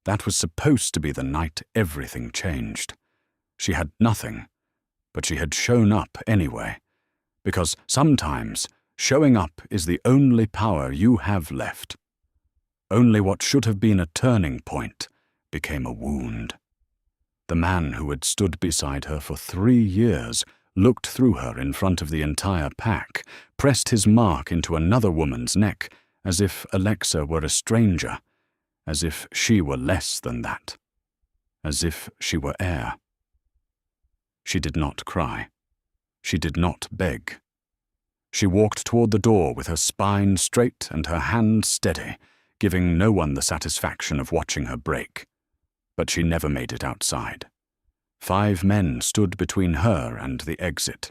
That was supposed to be the night everything changed. She had nothing, but she had shown up anyway, because sometimes showing up is the only power you have left. Only what should have been a turning point became a wound. The man who had stood beside her for 3 years looked through her in front of the entire pack, pressed his mark into another woman's neck, as if Alexa were a stranger, as if she were less than that, as if she were air. She did not cry. She did not beg. She walked toward the door with her spine straight and her hand steady, giving no one the satisfaction of watching her break. But she never made it outside. 5 men stood between her and the exit.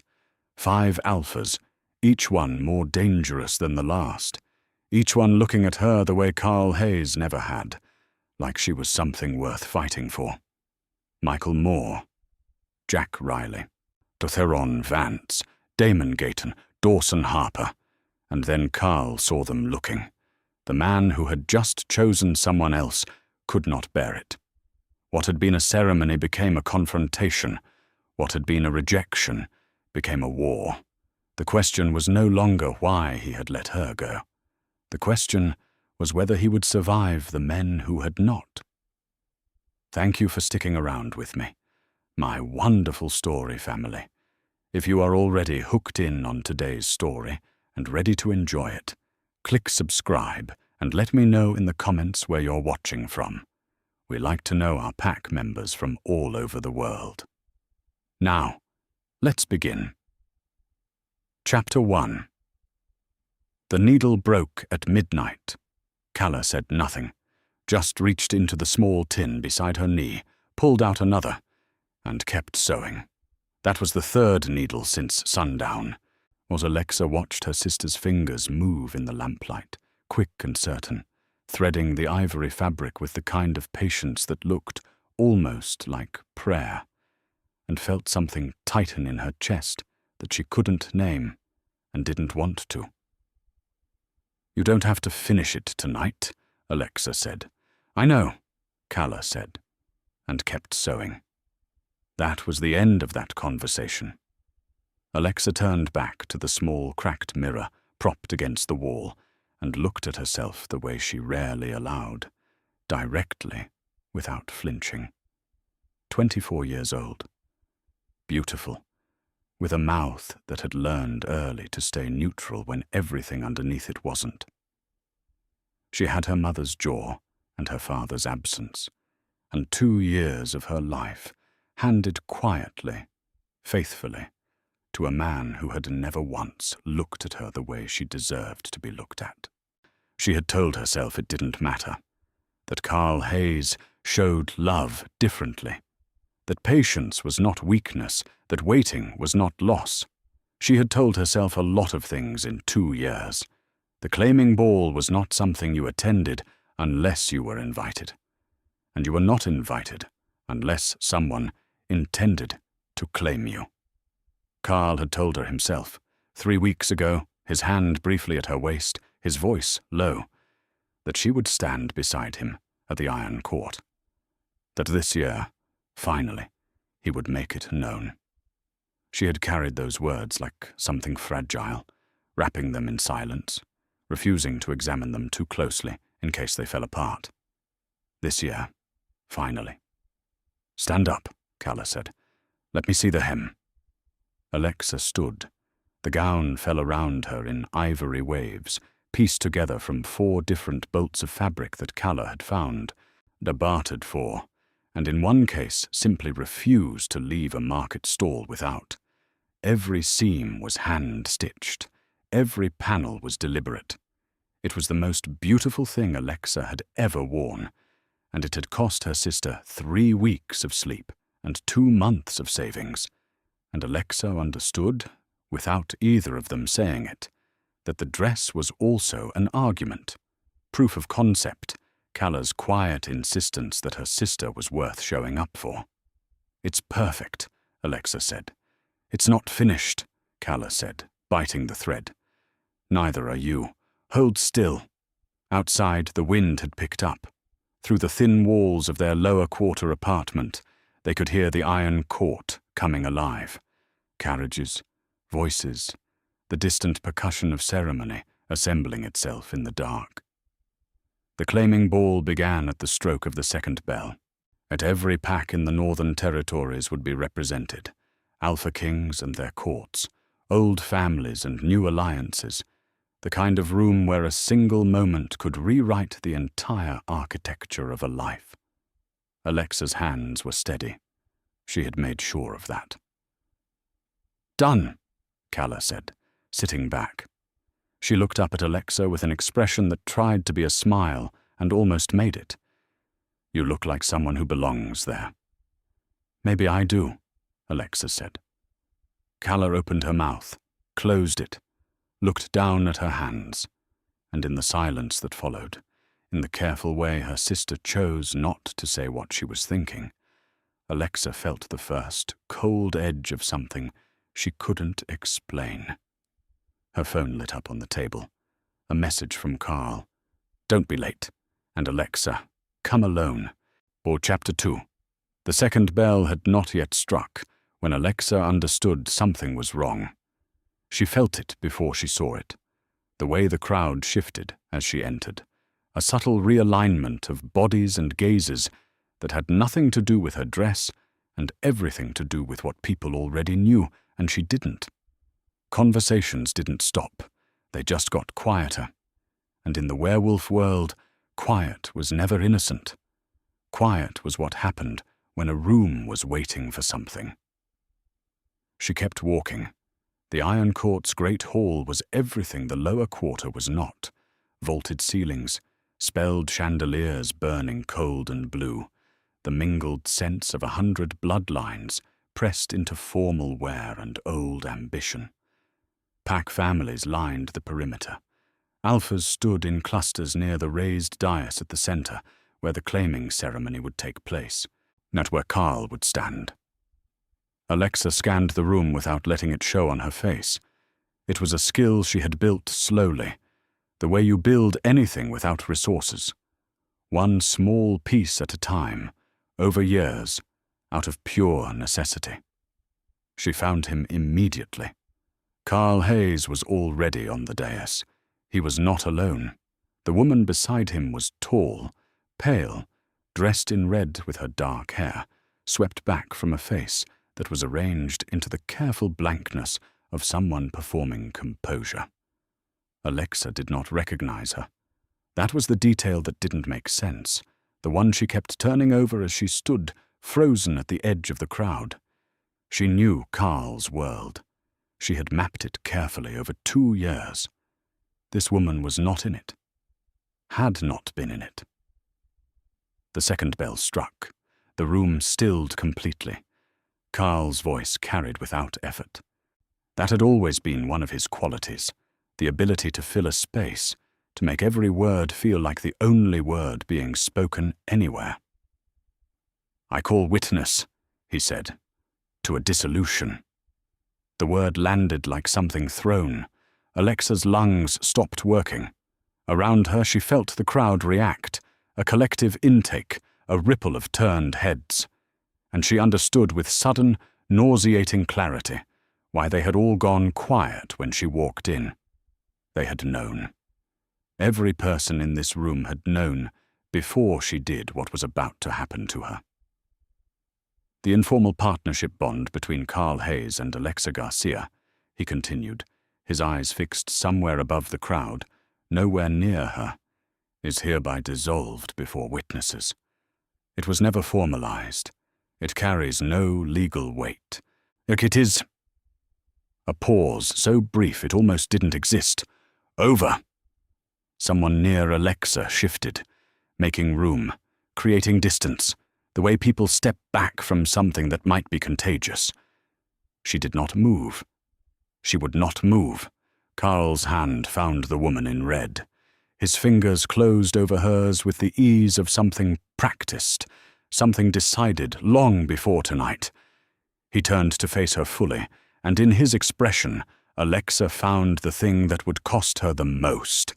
5 alphas, each one more dangerous than the last, each one looking at her the way Carl Hayes never had, like she was something worth fighting for. Michael Moore, Jack Riley, Dotheron Vance, Damon Gayton, Dawson Harper, and then Carl saw them looking. The man who had just chosen someone else could not bear it. What had been a ceremony became a confrontation. What had been a rejection became a war. The question was no longer why he had let her go. The question was whether he would survive the men who had not. Thank you for sticking around with me, my wonderful story family. If you are already hooked in on today's story and ready to enjoy it, click subscribe and let me know in the comments where you're watching from. We like to know our pack members from all over the world. Now, let's begin. Chapter 1. The needle broke at midnight. Calla said nothing, just reached into the small tin beside her knee, pulled out another, and kept sewing. That was the 3rd needle since sundown, as Alexa watched her sister's fingers move in the lamplight, quick and certain, threading the ivory fabric with the kind of patience that looked almost like prayer, and felt something tighten in her chest that she couldn't name and didn't want to. You don't have to finish it tonight, Alexa said. I know, Calla said, and kept sewing. That was the end of that conversation. Alexa turned back to the small cracked mirror propped against the wall and looked at herself the way she rarely allowed, directly, without flinching. 24 years old. Beautiful, with a mouth that had learned early to stay neutral when everything underneath it wasn't. She had her mother's jaw and her father's absence, and 2 years of her life handed quietly, faithfully, to a man who had never once looked at her the way she deserved to be looked at. She had told herself it didn't matter, that Carl Hayes showed love differently, that patience was not weakness, that waiting was not loss. She had told herself a lot of things in 2 years. The claiming ball was not something you attended unless you were invited, and you were not invited unless someone intended to claim you. Carl had told her himself, 3 weeks ago, his hand briefly at her waist, his voice low, that she would stand beside him at the Iron Court. That this year, finally, he would make it known. She had carried those words like something fragile, wrapping them in silence, refusing to examine them too closely in case they fell apart. This year, finally. Stand up, Calla said. Let me see the hem. Alexa stood. The gown fell around her in ivory waves, pieced together from 4 different bolts of fabric that Calla had found, bartered for, and in one case simply refused to leave a market stall without. Every seam was hand-stitched. Every panel was deliberate. It was the most beautiful thing Alexa had ever worn, and it had cost her sister 3 weeks of sleep and 2 months of savings. And Alexa understood, without either of them saying it, that the dress was also an argument, proof of concept, Calla's quiet insistence that her sister was worth showing up for. It's perfect, Alexa said. It's not finished, Calla said, biting the thread. Neither are you. Hold still. Outside, the wind had picked up. Through the thin walls of their lower quarter apartment, they could hear the iron court coming alive. Carriages, voices, the distant percussion of ceremony assembling itself in the dark. The claiming ball began at the stroke of the second bell. At every pack in the northern territories would be represented, alpha kings and their courts, old families and new alliances, the kind of room where a single moment could rewrite the entire architecture of a life. Alexa's hands were steady. She had made sure of that. "Done," Calla said, sitting back. She looked up at Alexa with an expression that tried to be a smile and almost made it. "You look like someone who belongs there." "Maybe I do," Alexa said. Calla opened her mouth, closed it, looked down at her hands, and in the silence that followed, in the careful way her sister chose not to say what she was thinking, Alexa felt the first cold edge of something she couldn't explain. Her phone lit up on the table. A message from Carl. "Don't be late." And Alexa, "Come alone." Or Chapter 2. The second bell had not yet struck when Alexa understood something was wrong. She felt it before she saw it. The way the crowd shifted as she entered. A subtle realignment of bodies and gazes that had nothing to do with her dress and everything to do with what people already knew, and she didn't. Conversations didn't stop. They just got quieter. And in the werewolf world, quiet was never innocent. Quiet was what happened when a room was waiting for something. She kept walking. The Iron Court's great hall was everything the lower quarter was not. Vaulted ceilings, spelled chandeliers burning cold and blue, the mingled sense of 100 bloodlines pressed into formal wear and old ambition. Pack families lined the perimeter. Alphas stood in clusters near the raised dais at the center, where the claiming ceremony would take place, not where Carl would stand. Alexa scanned the room without letting it show on her face. It was a skill she had built slowly, the way you build anything without resources. One small piece at a time, over years, out of pure necessity. She found him immediately. Carl Hayes was already on the dais. He was not alone. The woman beside him was tall, pale, dressed in red with her dark hair, swept back from a face that was arranged into the careful blankness of someone performing composure. Alexa did not recognize her. That was the detail that didn't make sense, the one she kept turning over as she stood, frozen at the edge of the crowd. She knew Carl's world. She had mapped it carefully over 2 years. This woman was not in it. Had not been in it. The second bell struck. The room stilled completely. Carl's voice carried without effort. That had always been one of his qualities, the ability to fill a space, to make every word feel like the only word being spoken anywhere. "I call witness," he said, "to a dissolution." The word landed like something thrown. Alexa's lungs stopped working. Around her she felt the crowd react, a collective intake, a ripple of turned heads. And she understood with sudden, nauseating clarity why they had all gone quiet when she walked in. They had known. Every person in this room had known before she did what was about to happen to her. The informal partnership bond between Carl Hayes and Alexa Garcia, he continued, his eyes fixed somewhere above the crowd, nowhere near her, is hereby dissolved before witnesses. It was never formalized. It carries no legal weight. It is... A pause, so brief it almost didn't exist. Over. Someone near Alexa shifted, making room, creating distance, the way people step back from something that might be contagious. She did not move. She would not move. Carl's hand found the woman in red. His fingers closed over hers with the ease of something practiced, something decided long before tonight. He turned to face her fully, and in his expression, Alexa found the thing that would cost her the most.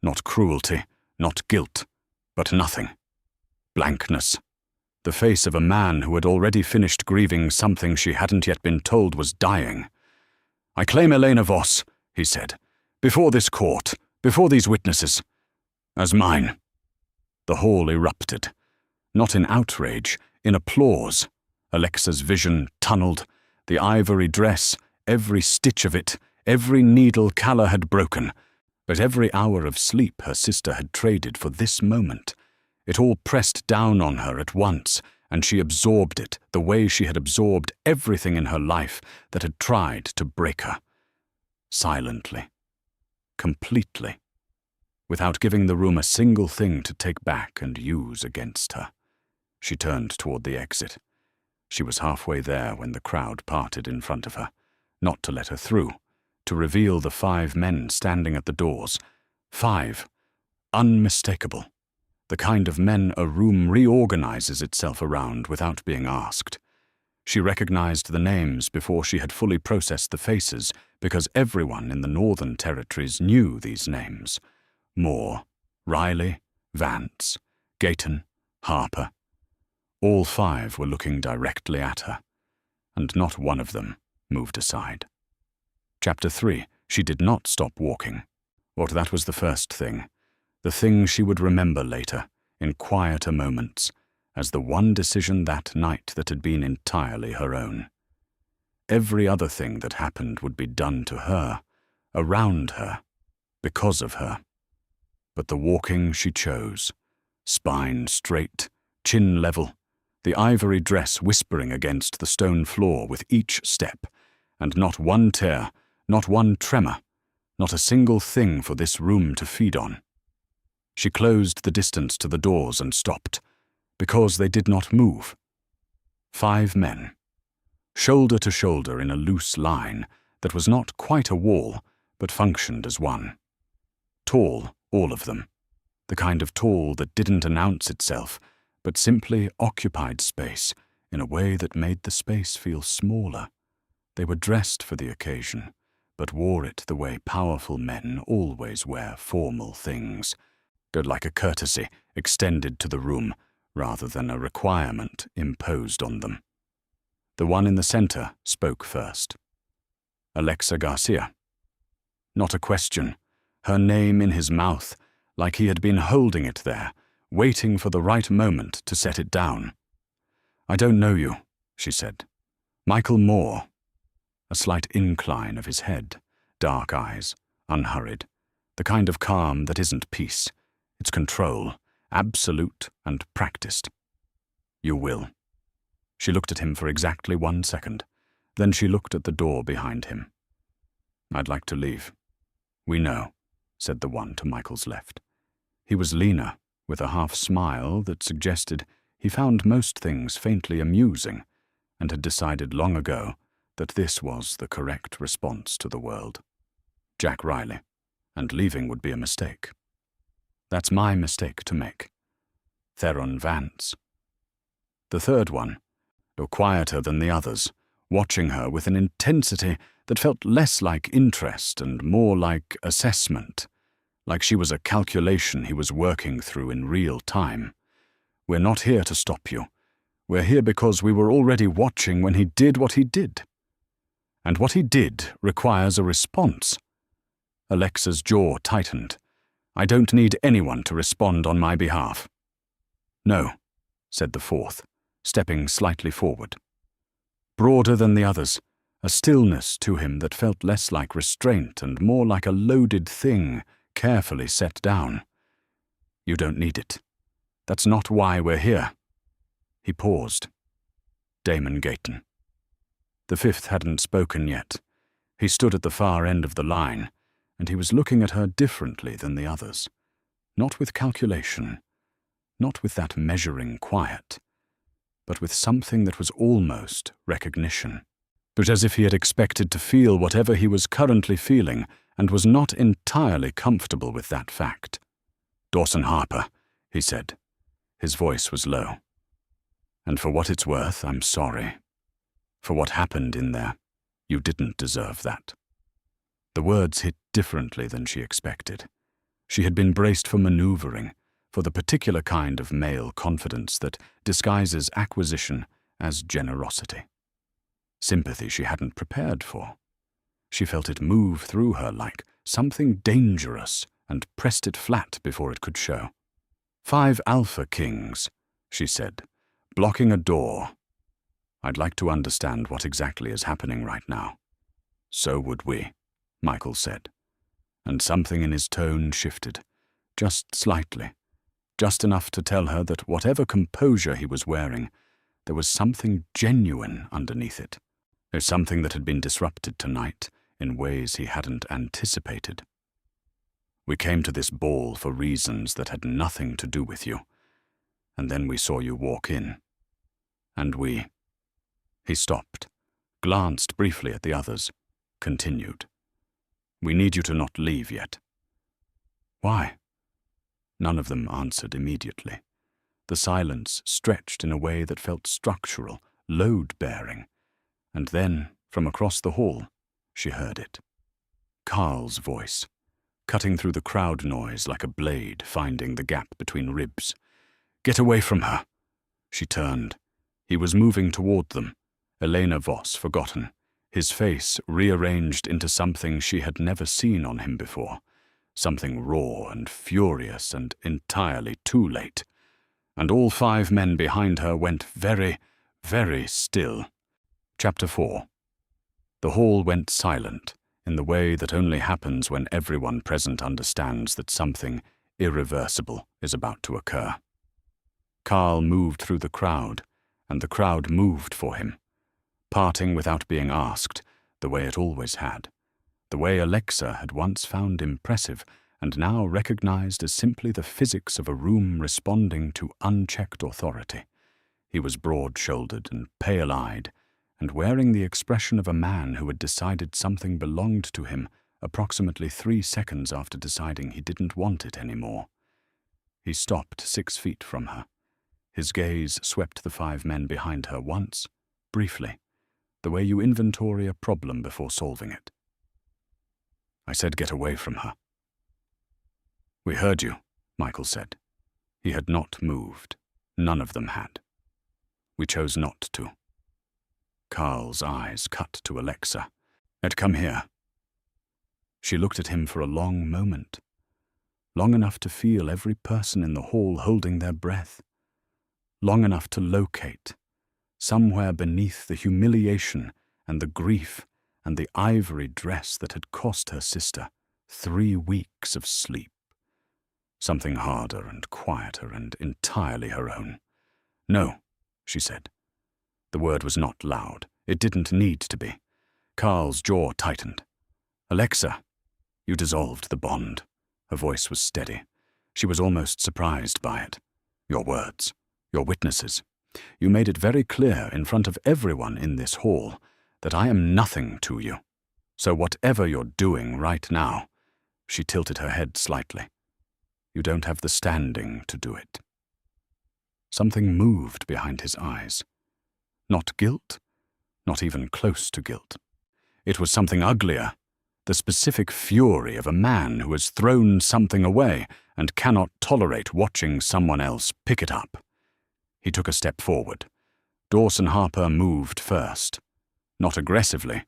Not cruelty, not guilt, but nothing. Blankness. The face of a man who had already finished grieving something she hadn't yet been told was dying. "I claim Elena Voss," he said, "before this court, before these witnesses, as mine." The hall erupted, not in outrage, in applause. Alexa's vision tunneled. The ivory dress, every stitch of it, every needle Calla had broken, but every hour of sleep her sister had traded for this moment. It all pressed down on her at once, and she absorbed it the way she had absorbed everything in her life that had tried to break her. Silently. Completely. Without giving the room a single thing to take back and use against her. She turned toward the exit. She was halfway there when the crowd parted in front of her, not to let her through, to reveal the 5 men standing at the doors. 5. Unmistakable. The kind of men a room reorganizes itself around without being asked. She recognized the names before she had fully processed the faces, because everyone in the Northern Territories knew these names. Moore, Riley, Vance, Gayton, Harper. All 5 were looking directly at her, and not one of them moved aside. Chapter 3. She did not stop walking. Or that was the first thing. The thing she would remember later, in quieter moments, as the one decision that night that had been entirely her own. Every other thing that happened would be done to her, around her, because of her. But the walking she chose, spine straight, chin level, the ivory dress whispering against the stone floor with each step, and not one tear, not one tremor, not a single thing for this room to feed on. She closed the distance to the doors and stopped, because they did not move. 5 men, shoulder to shoulder in a loose line that was not quite a wall, but functioned as one. Tall, all of them, the kind of tall that didn't announce itself, but simply occupied space in a way that made the space feel smaller. They were dressed for the occasion, but wore it the way powerful men always wear formal things, like a courtesy extended to the room rather than a requirement imposed on them. The one in the center spoke first. Alexa Garcia. Not a question, her name in his mouth, like he had been holding it there, waiting for the right moment to set it down. "I don't know you," she said. "Michael Moore." A slight incline of his head, dark eyes, unhurried, the kind of calm that isn't peace. It's control, absolute and practiced. "You will." She looked at him for exactly 1 second. Then she looked at the door behind him. "I'd like to leave." "We know," said the one to Michael's left. He was leaner, with a half-smile that suggested he found most things faintly amusing, and had decided long ago that this was the correct response to the world. Jack Riley, and leaving would be a mistake. That's my mistake to make. Theron Vance. The third one, though quieter than the others, watching her with an intensity that felt less like interest and more like assessment, like she was a calculation he was working through in real time. "We're not here to stop you. We're here because we were already watching when he did what he did. And what he did requires a response." Alexa's jaw tightened. "I don't need anyone to respond on my behalf." "No," said the fourth, stepping slightly forward. Broader than the others, a stillness to him that felt less like restraint and more like a loaded thing carefully set down. "You don't need it. That's not why we're here." He paused. Damon Gayton. The fifth hadn't spoken yet. He stood at the far end of the line, and he was looking at her differently than the others. Not with calculation, not with that measuring quiet, but with something that was almost recognition. But as if he had expected to feel whatever he was currently feeling and was not entirely comfortable with that fact. "Dawson Harper," he said. His voice was low. "And for what it's worth, I'm sorry. For what happened in there, you didn't deserve that." The words hit differently than she expected. She had been braced for maneuvering, for the particular kind of male confidence that disguises acquisition as generosity. Sympathy she hadn't prepared for. She felt it move through her like something dangerous and pressed it flat before it could show. 5 Alpha Kings, she said, blocking a door. I'd like to understand what exactly is happening right now. So would we, Michael said, and something in his tone shifted, just slightly, just enough to tell her that whatever composure he was wearing, there was something genuine underneath it. There's something that had been disrupted tonight in ways he hadn't anticipated. We came to this ball for reasons that had nothing to do with you, and then we saw you walk in. And we... He stopped, glanced briefly at the others, continued. We need you to not leave yet. Why? None of them answered immediately. The silence stretched in a way that felt structural, load-bearing, and then, from across the hall, she heard it. Carl's voice, cutting through the crowd noise like a blade finding the gap between ribs. Get away from her! She turned. He was moving toward them, Elena Voss forgotten, his face rearranged into something she had never seen on him before, something raw and furious and entirely too late. And all 5 men behind her went very, very still. Chapter 4. The hall went silent, in the way that only happens when everyone present understands that something irreversible is about to occur. Carl moved through the crowd, and the crowd moved for him, parting without being asked, the way it always had, the way Alexa had once found impressive and now recognized as simply the physics of a room responding to unchecked authority. He was broad-shouldered and pale-eyed, and wearing the expression of a man who had decided something belonged to him approximately 3 seconds after deciding he didn't want it anymore. He stopped 6 feet from her. His gaze swept the 5 men behind her once, briefly, the way you inventory a problem before solving it. I said get away from her. We heard you, Michael said. He had not moved. None of them had. We chose not to. Carl's eyes cut to Alexa. Ed, come here. She looked at him for a long moment, long enough to feel every person in the hall holding their breath, long enough to locate, somewhere beneath the humiliation and the grief and the ivory dress that had cost her sister 3 weeks of sleep, something harder and quieter and entirely her own. No, she said. The word was not loud. It didn't need to be. Carl's jaw tightened. Alexa, you dissolved the bond. Her voice was steady. She was almost surprised by it. Your words, your witnesses. You made it very clear in front of everyone in this hall that I am nothing to you. So whatever you're doing right now, she tilted her head slightly. You don't have the standing to do it. Something moved behind his eyes. Not guilt, not even close to guilt. It was something uglier, the specific fury of a man who has thrown something away and cannot tolerate watching someone else pick it up. He took a step forward. Dawson Harper moved first. Not aggressively,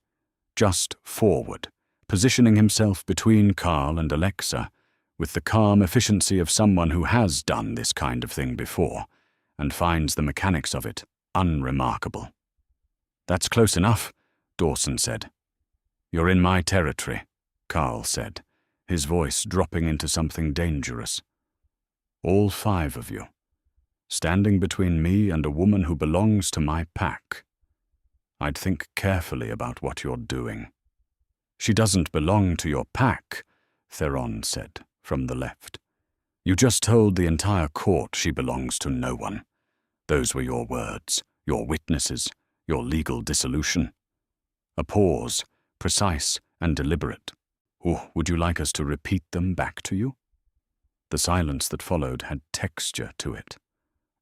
just forward, positioning himself between Carl and Alexa, with the calm efficiency of someone who has done this kind of thing before, and finds the mechanics of it unremarkable. That's close enough, Dawson said. You're in my territory, Carl said, his voice dropping into something dangerous. All 5 of you, standing between me and a woman who belongs to my pack. I'd think carefully about what you're doing. She doesn't belong to your pack, Theron said, from the left. You just told the entire court she belongs to no one. Those were your words, your witnesses, your legal dissolution. A pause, precise and deliberate. Or would you like us to repeat them back to you? The silence that followed had texture to it.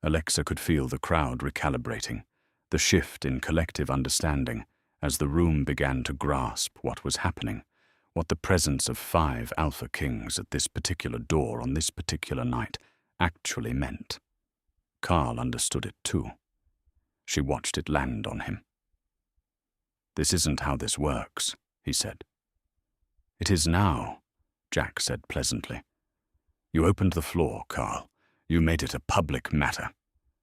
Alexa could feel the crowd recalibrating, the shift in collective understanding as the room began to grasp what was happening, what the presence of 5 Alpha Kings at this particular door on this particular night actually meant. Carl understood it too. She watched it land on him. "This isn't how this works," he said. "It is now," Jack said pleasantly. "You opened the floor, Carl. You made it a public matter.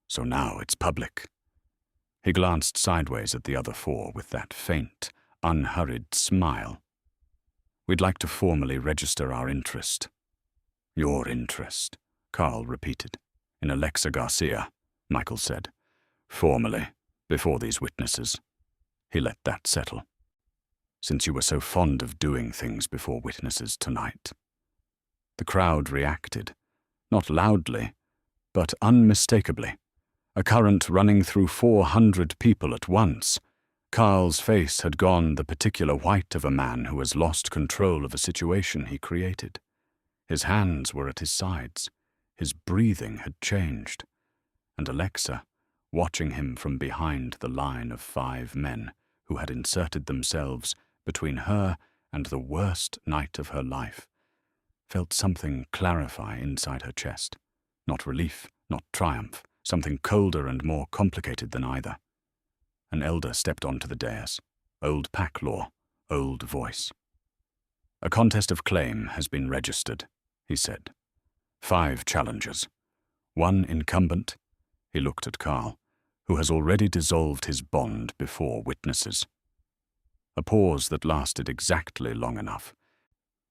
So now it's public." He glanced sideways at the other four with that faint, unhurried smile. "We'd like to formally register our interest." "Your interest," Carl repeated. "In Alexa Garcia," Michael said. "Formally, before these witnesses." He let that settle. "Since you were so fond of doing things before witnesses tonight." The crowd reacted, not loudly, but unmistakably. A current running through 400 people at once. Carl's face had gone the particular white of a man who has lost control of a situation he created. His hands were at his sides. His breathing had changed. And Alexa, watching him from behind the line of 5 men who had inserted themselves between her and the worst night of her life, felt something clarify inside her chest. Not relief, not triumph, something colder and more complicated than either. An elder stepped onto the dais. Old pack law, old voice. "A contest of claim has been registered," he said. 5 challengers. 1 incumbent, he looked at Carl, who has already dissolved his bond before witnesses. A pause that lasted exactly long enough.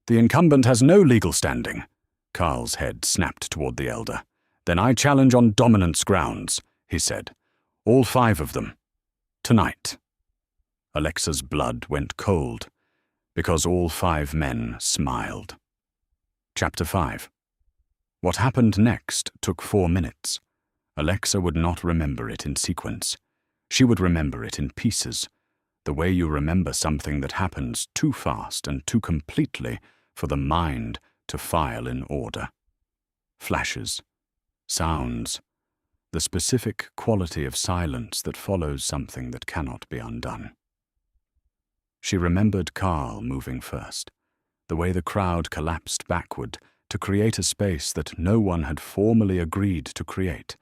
"The incumbent has no legal standing." Carl's head snapped toward the elder. "Then I challenge on dominance grounds," he said. "All 5 of them. Tonight." Alexa's blood went cold, because all 5 men smiled. Chapter 5. What happened next took 4 minutes. Alexa would not remember it in sequence. She would remember it in pieces, the way you remember something that happens too fast and too completely for the mind to file in order. Flashes, sounds, the specific quality of silence that follows something that cannot be undone. She remembered Carl moving first, the way the crowd collapsed backward to create a space that no one had formally agreed to create,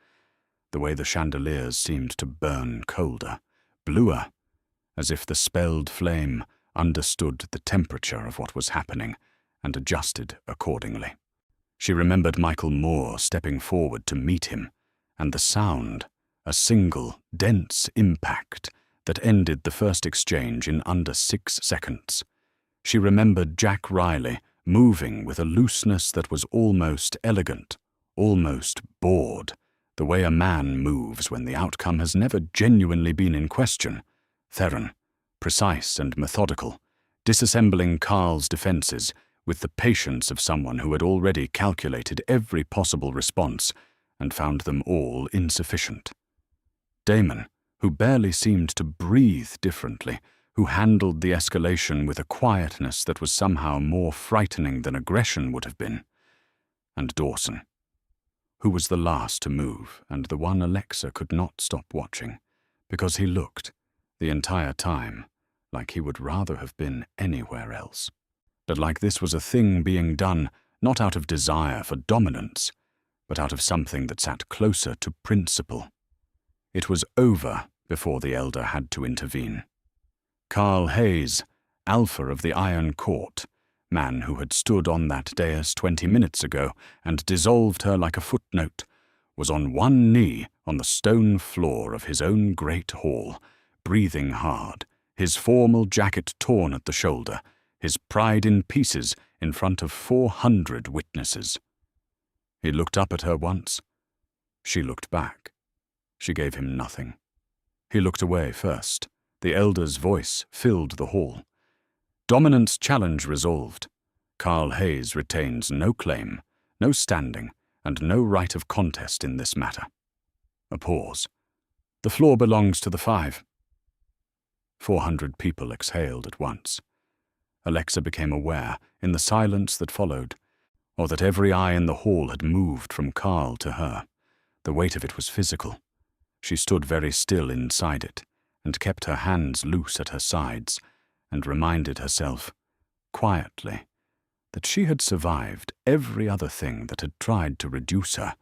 the way the chandeliers seemed to burn colder, bluer, as if the spelled flame understood the temperature of what was happening and adjusted accordingly. She remembered Michael Moore stepping forward to meet him, and the sound, a single, dense impact that ended the first exchange in under 6 seconds. She remembered Jack Riley moving with a looseness that was almost elegant, almost bored, the way a man moves when the outcome has never genuinely been in question. Theron, precise and methodical, disassembling Carl's defenses with the patience of someone who had already calculated every possible response and found them all insufficient. Damon, who barely seemed to breathe differently, who handled the escalation with a quietness that was somehow more frightening than aggression would have been. And Dawson, who was the last to move and the one Alexa could not stop watching, because he looked, the entire time, like he would rather have been anywhere else. But like this was a thing being done not out of desire for dominance, but out of something that sat closer to principle. It was over before the elder had to intervene. Carl Hayes, alpha of the Iron Court, man who had stood on that dais 20 minutes ago and dissolved her like a footnote, was on one knee on the stone floor of his own great hall, breathing hard, his formal jacket torn at the shoulder, his pride in pieces in front of 400 witnesses. He looked up at her once. She looked back. She gave him nothing. He looked away first. The elder's voice filled the hall. Dominance challenge resolved. Carl Hayes retains no claim, no standing, and no right of contest in this matter. A pause. The floor belongs to the 5. 400 people exhaled at once. Alexa became aware, in the silence that followed, or that every eye in the hall had moved from Carl to her. The weight of it was physical. She stood very still inside it, and kept her hands loose at her sides, and reminded herself, quietly, that she had survived every other thing that had tried to reduce her,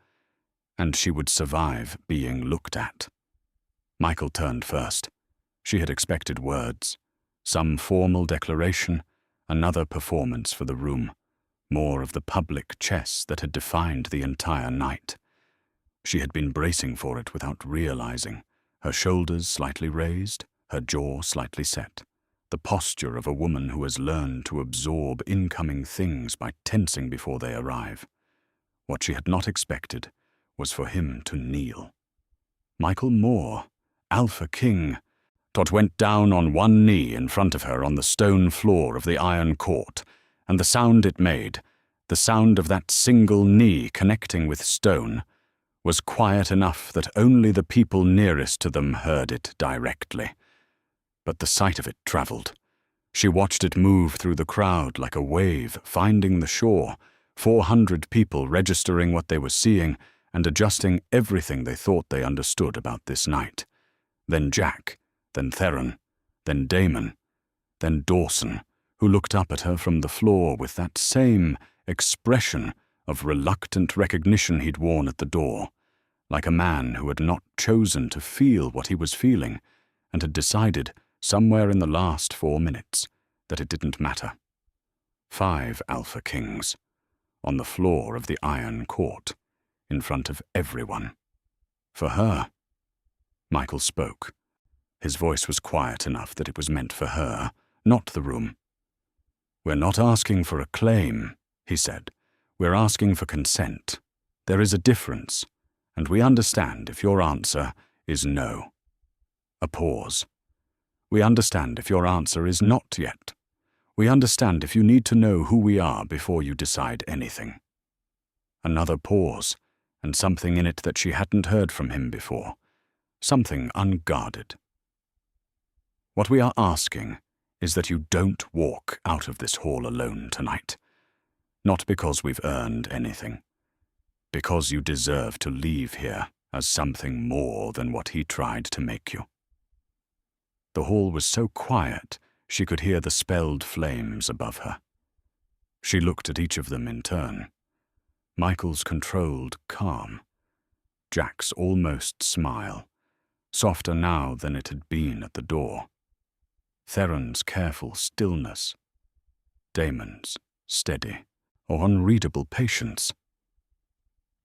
and she would survive being looked at. Michael turned first. She had expected words, some formal declaration, another performance for the room, more of the public chess that had defined the entire night. She had been bracing for it without realizing, her shoulders slightly raised, her jaw slightly set, the posture of a woman who has learned to absorb incoming things by tensing before they arrive. What she had not expected was for him to kneel. Michael Moore, Alpha King. Todd went down on one knee in front of her on the stone floor of the iron court, and the sound it made, the sound of that single knee connecting with stone, was quiet enough that only the people nearest to them heard it directly. But the sight of it traveled. She watched it move through the crowd like a wave finding the shore, 400 people registering what they were seeing and adjusting everything they thought they understood about this night. Then Jack, then Theron, then Damon, then Dawson, who looked up at her from the floor with that same expression of reluctant recognition he'd worn at the door, like a man who had not chosen to feel what he was feeling and had decided somewhere in the last 4 minutes that it didn't matter. 5 Alpha Kings, on the floor of the Iron Court, in front of everyone. For her. Michael spoke. His voice was quiet enough that it was meant for her, not the room. "We're not asking for a claim," he said. "We're asking for consent. There is a difference, and we understand if your answer is no." A pause. "We understand if your answer is not yet. We understand if you need to know who we are before you decide anything." Another pause, and something in it that she hadn't heard from him before. Something unguarded. "What we are asking is that you don't walk out of this hall alone tonight. Not because we've earned anything. Because you deserve to leave here as something more than what he tried to make you." The hall was so quiet she could hear the spelled flames above her. She looked at each of them in turn. Michael's controlled calm. Jack's almost smile, softer now than it had been at the door. Theron's careful stillness. Damon's steady or unreadable patience.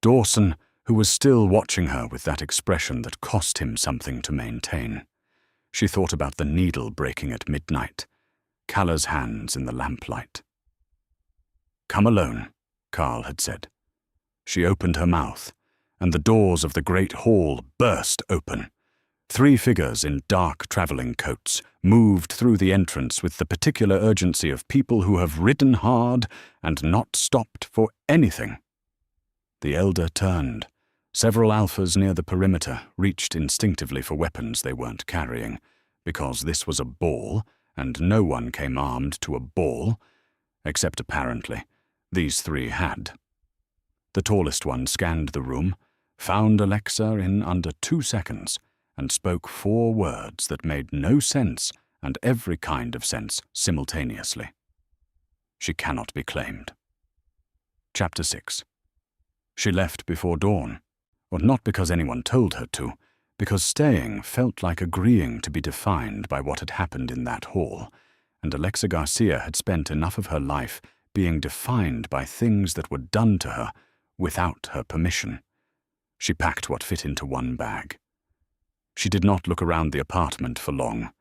Dawson, who was still watching her with that expression that cost him something to maintain. She thought about the needle breaking at midnight, Calla's hands in the lamplight. "Come alone," Carl had said. She opened her mouth, and the doors of the great hall burst open. 3 figures in dark traveling coats moved through the entrance with the particular urgency of people who have ridden hard and not stopped for anything. The elder turned. Several alphas near the perimeter reached instinctively for weapons they weren't carrying, because this was a ball, and no one came armed to a ball, except apparently these 3 had. The tallest one scanned the room, found Alexa in under 2 seconds, and spoke 4 words that made no sense and every kind of sense simultaneously. She cannot be claimed. Chapter 6. She left before dawn, or not because anyone told her to, because staying felt like agreeing to be defined by what had happened in that hall, and Alexa Garcia had spent enough of her life being defined by things that were done to her without her permission. She packed what fit into one bag. She did not look around the apartment for long.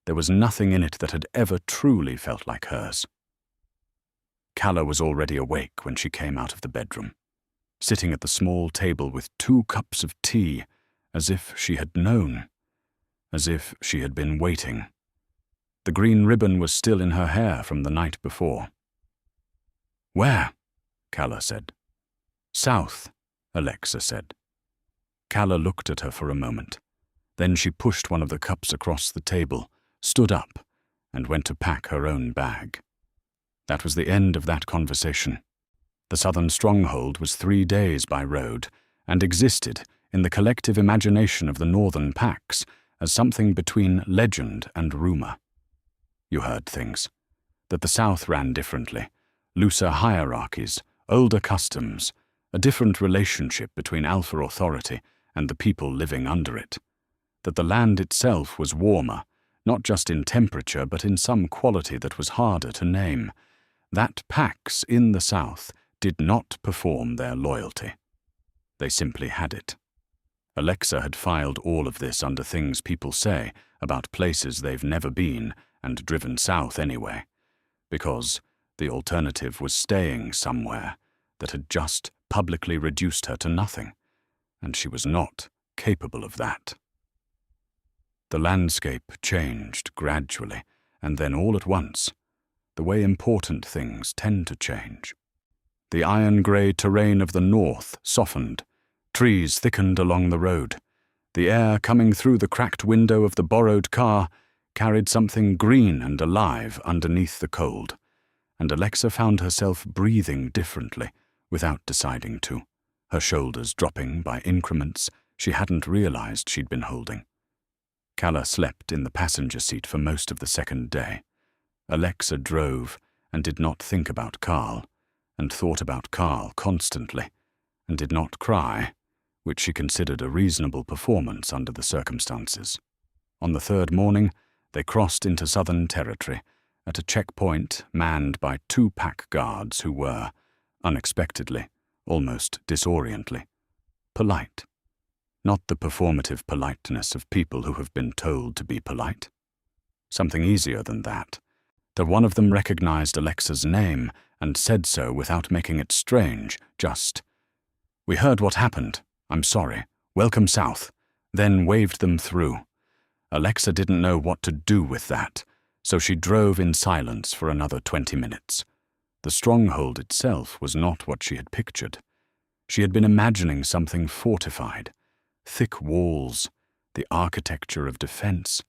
There was nothing in it that had ever truly felt like hers. Calla was already awake when she came out of the bedroom, sitting at the small table with 2 cups of tea, as if she had known, as if she had been waiting. The green ribbon was still in her hair from the night before. "Where?" Calla said. "South," Alexa said. Calla looked at her for a moment. Then she pushed one of the cups across the table, stood up, and went to pack her own bag. That was the end of that conversation. The southern stronghold was 3 days by road, and existed in the collective imagination of the northern packs as something between legend and rumor. You heard things. That the south ran differently, looser hierarchies, older customs, a different relationship between Alpha Authority and the people living under it, that the land itself was warmer, not just in temperature but in some quality that was harder to name, that Pax in the South did not perform their loyalty. They simply had it. Alexa had filed all of this under things people say about places they've never been and driven south anyway, because the alternative was staying somewhere that had just publicly reduced her to nothing, and she was not capable of that. The landscape changed gradually, and then all at once, the way important things tend to change. The iron-grey terrain of the north softened, trees thickened along the road. The air coming through the cracked window of the borrowed car carried something green and alive underneath the cold, and Alexa found herself breathing differently without deciding to, her shoulders dropping by increments she hadn't realized she'd been holding. Calla slept in the passenger seat for most of the second day. Alexa drove and did not think about Carl, and thought about Carl constantly, and did not cry, which she considered a reasonable performance under the circumstances. On the third morning, they crossed into Southern Territory at a checkpoint manned by 2 pack guards who were, unexpectedly, almost disoriently, polite. Not the performative politeness of people who have been told to be polite. Something easier than that one of them recognized Alexa's name and said so without making it strange, just, "We heard what happened. I'm sorry. Welcome south," then waved them through. Alexa didn't know what to do with that, so she drove in silence for another 20 minutes. The stronghold itself was not what she had pictured. She had been imagining something fortified, thick walls, the architecture of defense,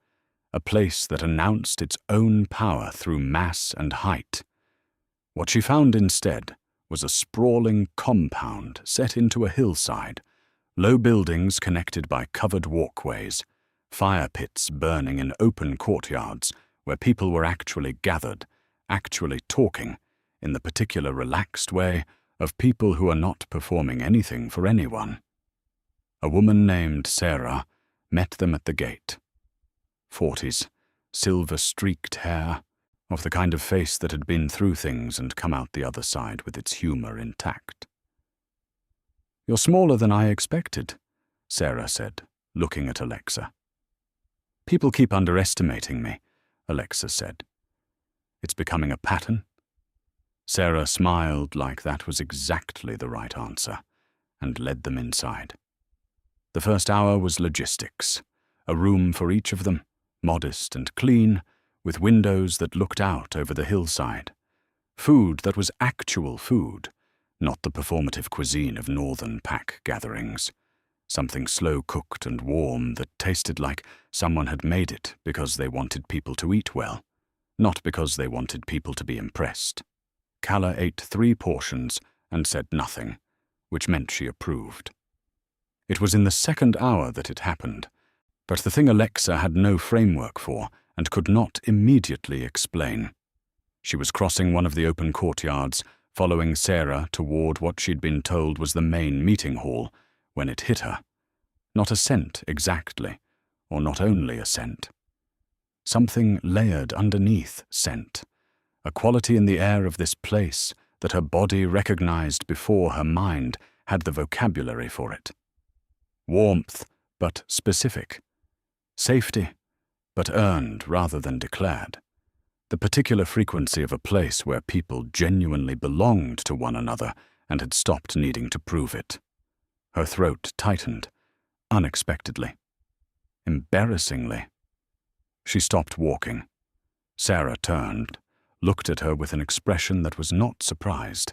a place that announced its own power through mass and height. What she found instead was a sprawling compound set into a hillside, low buildings connected by covered walkways, fire pits burning in open courtyards where people were actually gathered, actually talking, in the particular relaxed way of people who are not performing anything for anyone. A woman named Sarah met them at the gate. 40s, silver-streaked hair, of the kind of face that had been through things and come out the other side with its humor intact. "You're smaller than I expected," Sarah said, looking at Alexa. "People keep underestimating me," Alexa said. "It's becoming a pattern." Sarah smiled like that was exactly the right answer, and led them inside. The first hour was logistics, a room for each of them, modest and clean, with windows that looked out over the hillside. Food that was actual food, not the performative cuisine of northern pack gatherings. Something slow-cooked and warm that tasted like someone had made it because they wanted people to eat well, not because they wanted people to be impressed. Calla ate 3 portions and said nothing, which meant she approved. It was in the second hour that it happened, but the thing Alexa had no framework for and could not immediately explain. She was crossing one of the open courtyards, following Sarah toward what she'd been told was the main meeting hall, when it hit her. Not a scent exactly, or not only a scent. Something layered underneath scent, a quality in the air of this place that her body recognized before her mind had the vocabulary for it. Warmth, but specific. Safety, but earned rather than declared. The particular frequency of a place where people genuinely belonged to one another and had stopped needing to prove it. Her throat tightened, unexpectedly. Embarrassingly. She stopped walking. Sarah turned, looked at her with an expression that was not surprised.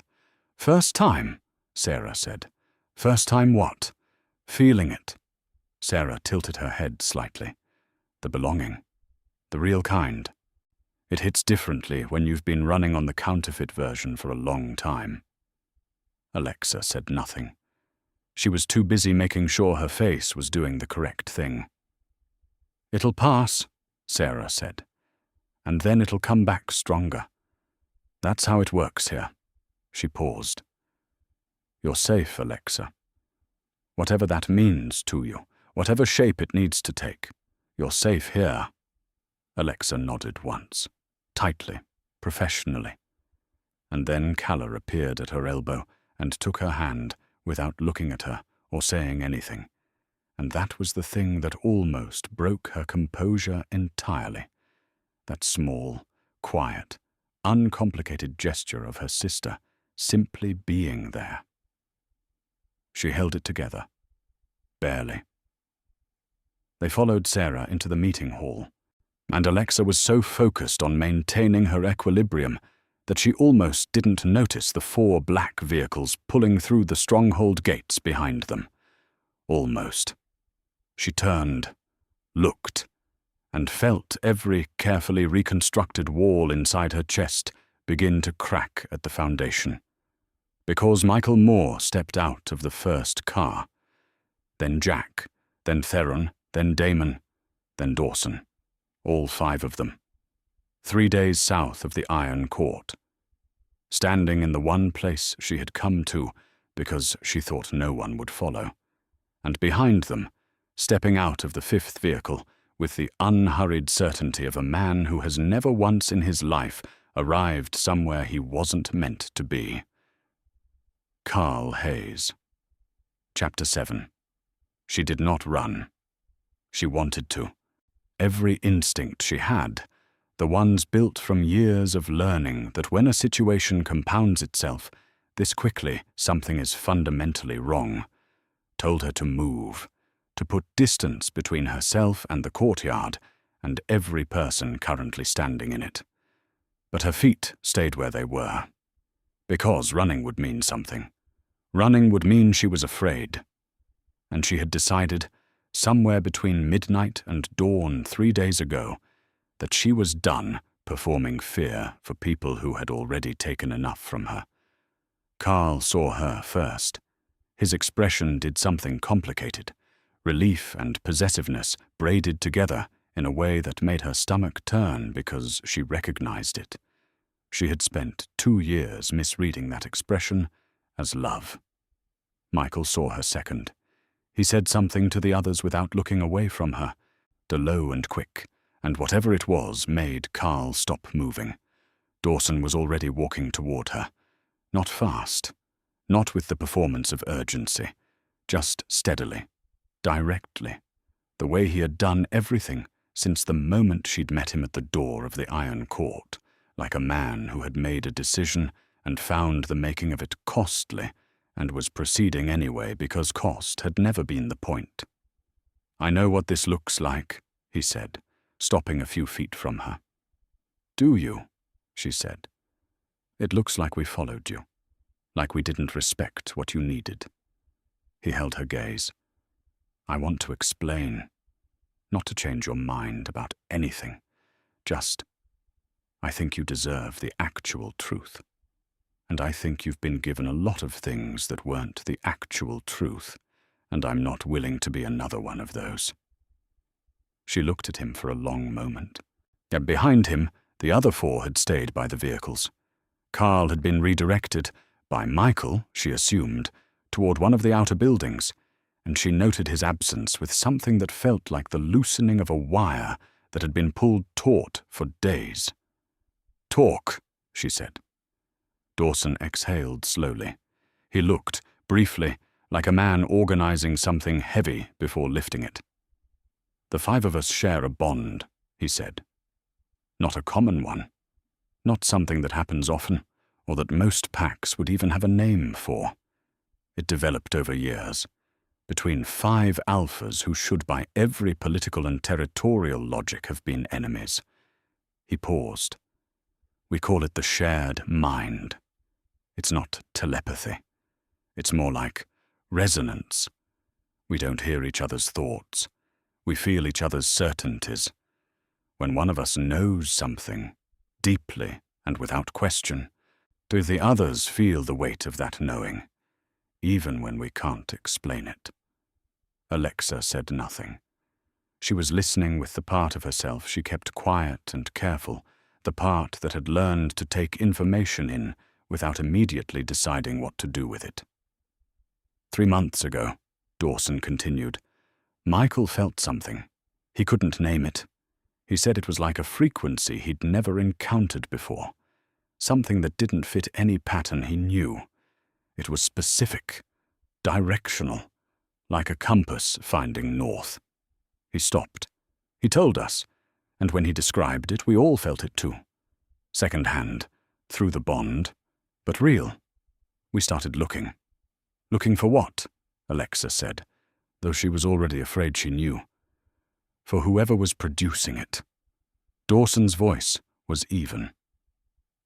"First time," Sarah said. "First time what?" "Feeling it." Sarah tilted her head slightly. "The belonging. The real kind. It hits differently when you've been running on the counterfeit version for a long time." Alexa said nothing. She was too busy making sure her face was doing the correct thing. "It'll pass," Sarah said, "and then it'll come back stronger. That's how it works here." She paused. You're safe, Alexa. Whatever that means to you, whatever shape it needs to take, you're safe here." Alexa nodded once, tightly, professionally. And then Calla appeared at her elbow and took her hand without looking at her or saying anything. And that was the thing that almost broke her composure entirely. That small, quiet, uncomplicated gesture of her sister simply being there. She held it together. Barely. They followed Sarah into the meeting hall, and Alexa was so focused on maintaining her equilibrium that she almost didn't notice the 4 black vehicles pulling through the stronghold gates behind them. Almost. She turned, looked, and felt every carefully reconstructed wall inside her chest begin to crack at the foundation. Because Michael Moore stepped out of the first car. Then Jack, then Theron, then Damon, then Dawson. All 5 of them. 3 days south of the Iron Court. Standing in the one place she had come to because she thought no one would follow. And behind them, stepping out of the 5th vehicle with the unhurried certainty of a man who has never once in his life arrived somewhere he wasn't meant to be. Carl Hayes. Chapter 7. She did not run. She wanted to. Every instinct she had, the ones built from years of learning that when a situation compounds itself, this quickly something is fundamentally wrong, told her to move, to put distance between herself and the courtyard and every person currently standing in it. But her feet stayed where they were. Because running would mean something. Running would mean she was afraid. And she had decided, somewhere between midnight and dawn 3 days ago, that she was done performing fear for people who had already taken enough from her. Carl saw her first. His expression did something complicated, relief and possessiveness braided together in a way that made her stomach turn because she recognized it. She had spent 2 years misreading that expression as love. Michael saw her second. He said something to the others without looking away from her, low and quick, and whatever it was made Carl stop moving. Dawson was already walking toward her. Not fast, not with the performance of urgency, just steadily, directly, the way he had done everything since the moment she'd met him at the door of the Iron Court, like a man who had made a decision and found the making of it costly, and was proceeding anyway because cost had never been the point. "I know what this looks like," he said, stopping a few feet from her. "Do you?" she said. "It looks like we followed you, like we didn't respect what you needed." He held her gaze. "I want to explain, not to change your mind about anything, just, I think you deserve the actual truth. And I think you've been given a lot of things that weren't the actual truth, and I'm not willing to be another one of those." She looked at him for a long moment. And behind him, the other 4 had stayed by the vehicles. Carl had been redirected, by Michael, she assumed, toward one of the outer buildings, and she noted his absence with something that felt like the loosening of a wire that had been pulled taut for days. "Talk," she said. Dawson exhaled slowly. He looked, briefly, like a man organizing something heavy before lifting it. "The 5 of us share a bond," he said. "Not a common one. Not something that happens often, or that most packs would even have a name for. It developed over years, between 5 alphas who should by every political and territorial logic have been enemies." He paused. "We call it the shared mind. It's not telepathy. It's more like resonance. We don't hear each other's thoughts. We feel each other's certainties. When one of us knows something, deeply and without question, do the others feel the weight of that knowing, even when we can't explain it?" Alexa said nothing. She was listening with the part of herself she kept quiet and careful, the part that had learned to take information in without immediately deciding what to do with it. 3 months ago, Dawson continued, Michael felt something. He couldn't name it. He said it was like a frequency he'd never encountered before. Something that didn't fit any pattern he knew. It was specific, directional, like a compass finding north. He stopped. He told us, and when he described it, we all felt it too. Second-hand, through the bond, but real. We started looking. Looking for what? Alexa said, though she was already afraid she knew. For whoever was producing it. Dawson's voice was even.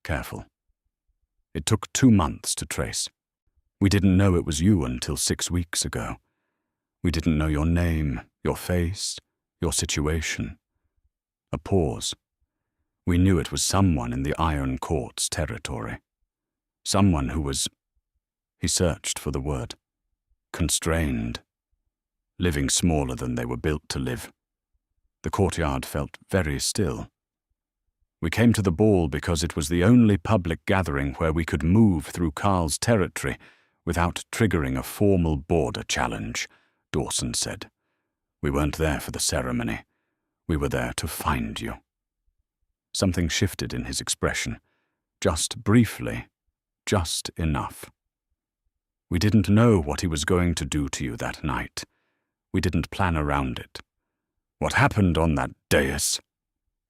Careful. It took 2 months to trace. We didn't know it was you until 6 weeks ago. We didn't know your name, your face, your situation. A pause. We knew it was someone in the Iron Court's territory. Someone who was... He searched for the word. Constrained. Living smaller than they were built to live. The courtyard felt very still. We came to the ball because it was the only public gathering where we could move through Carl's territory without triggering a formal border challenge, Dawson said. We weren't there for the ceremony. We were there to find you. Something shifted in his expression. Just briefly. Just enough. We didn't know what he was going to do to you that night. We didn't plan around it. What happened on that dais?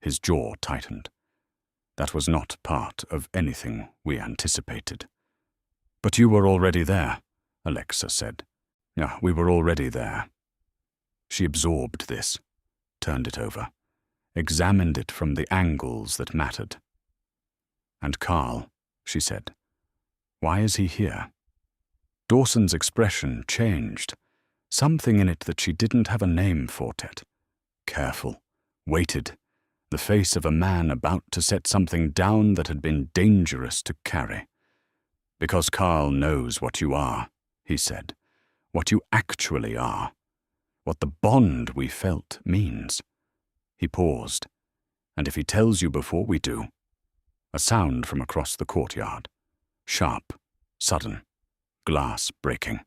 His jaw tightened. That was not part of anything we anticipated. But you were already there, Alexa said. Yeah, we were already there. She absorbed this, turned it over, examined it from the angles that mattered. And Carl, she said, why is he here? Dawson's expression changed, something in it that she didn't have a name for it. Careful, weighted, the face of a man about to set something down that had been dangerous to carry. Because Carl knows what you are, he said, what you actually are, what the bond we felt means. He paused, and if he tells you before we do, a sound from across the courtyard, sharp, sudden, glass breaking.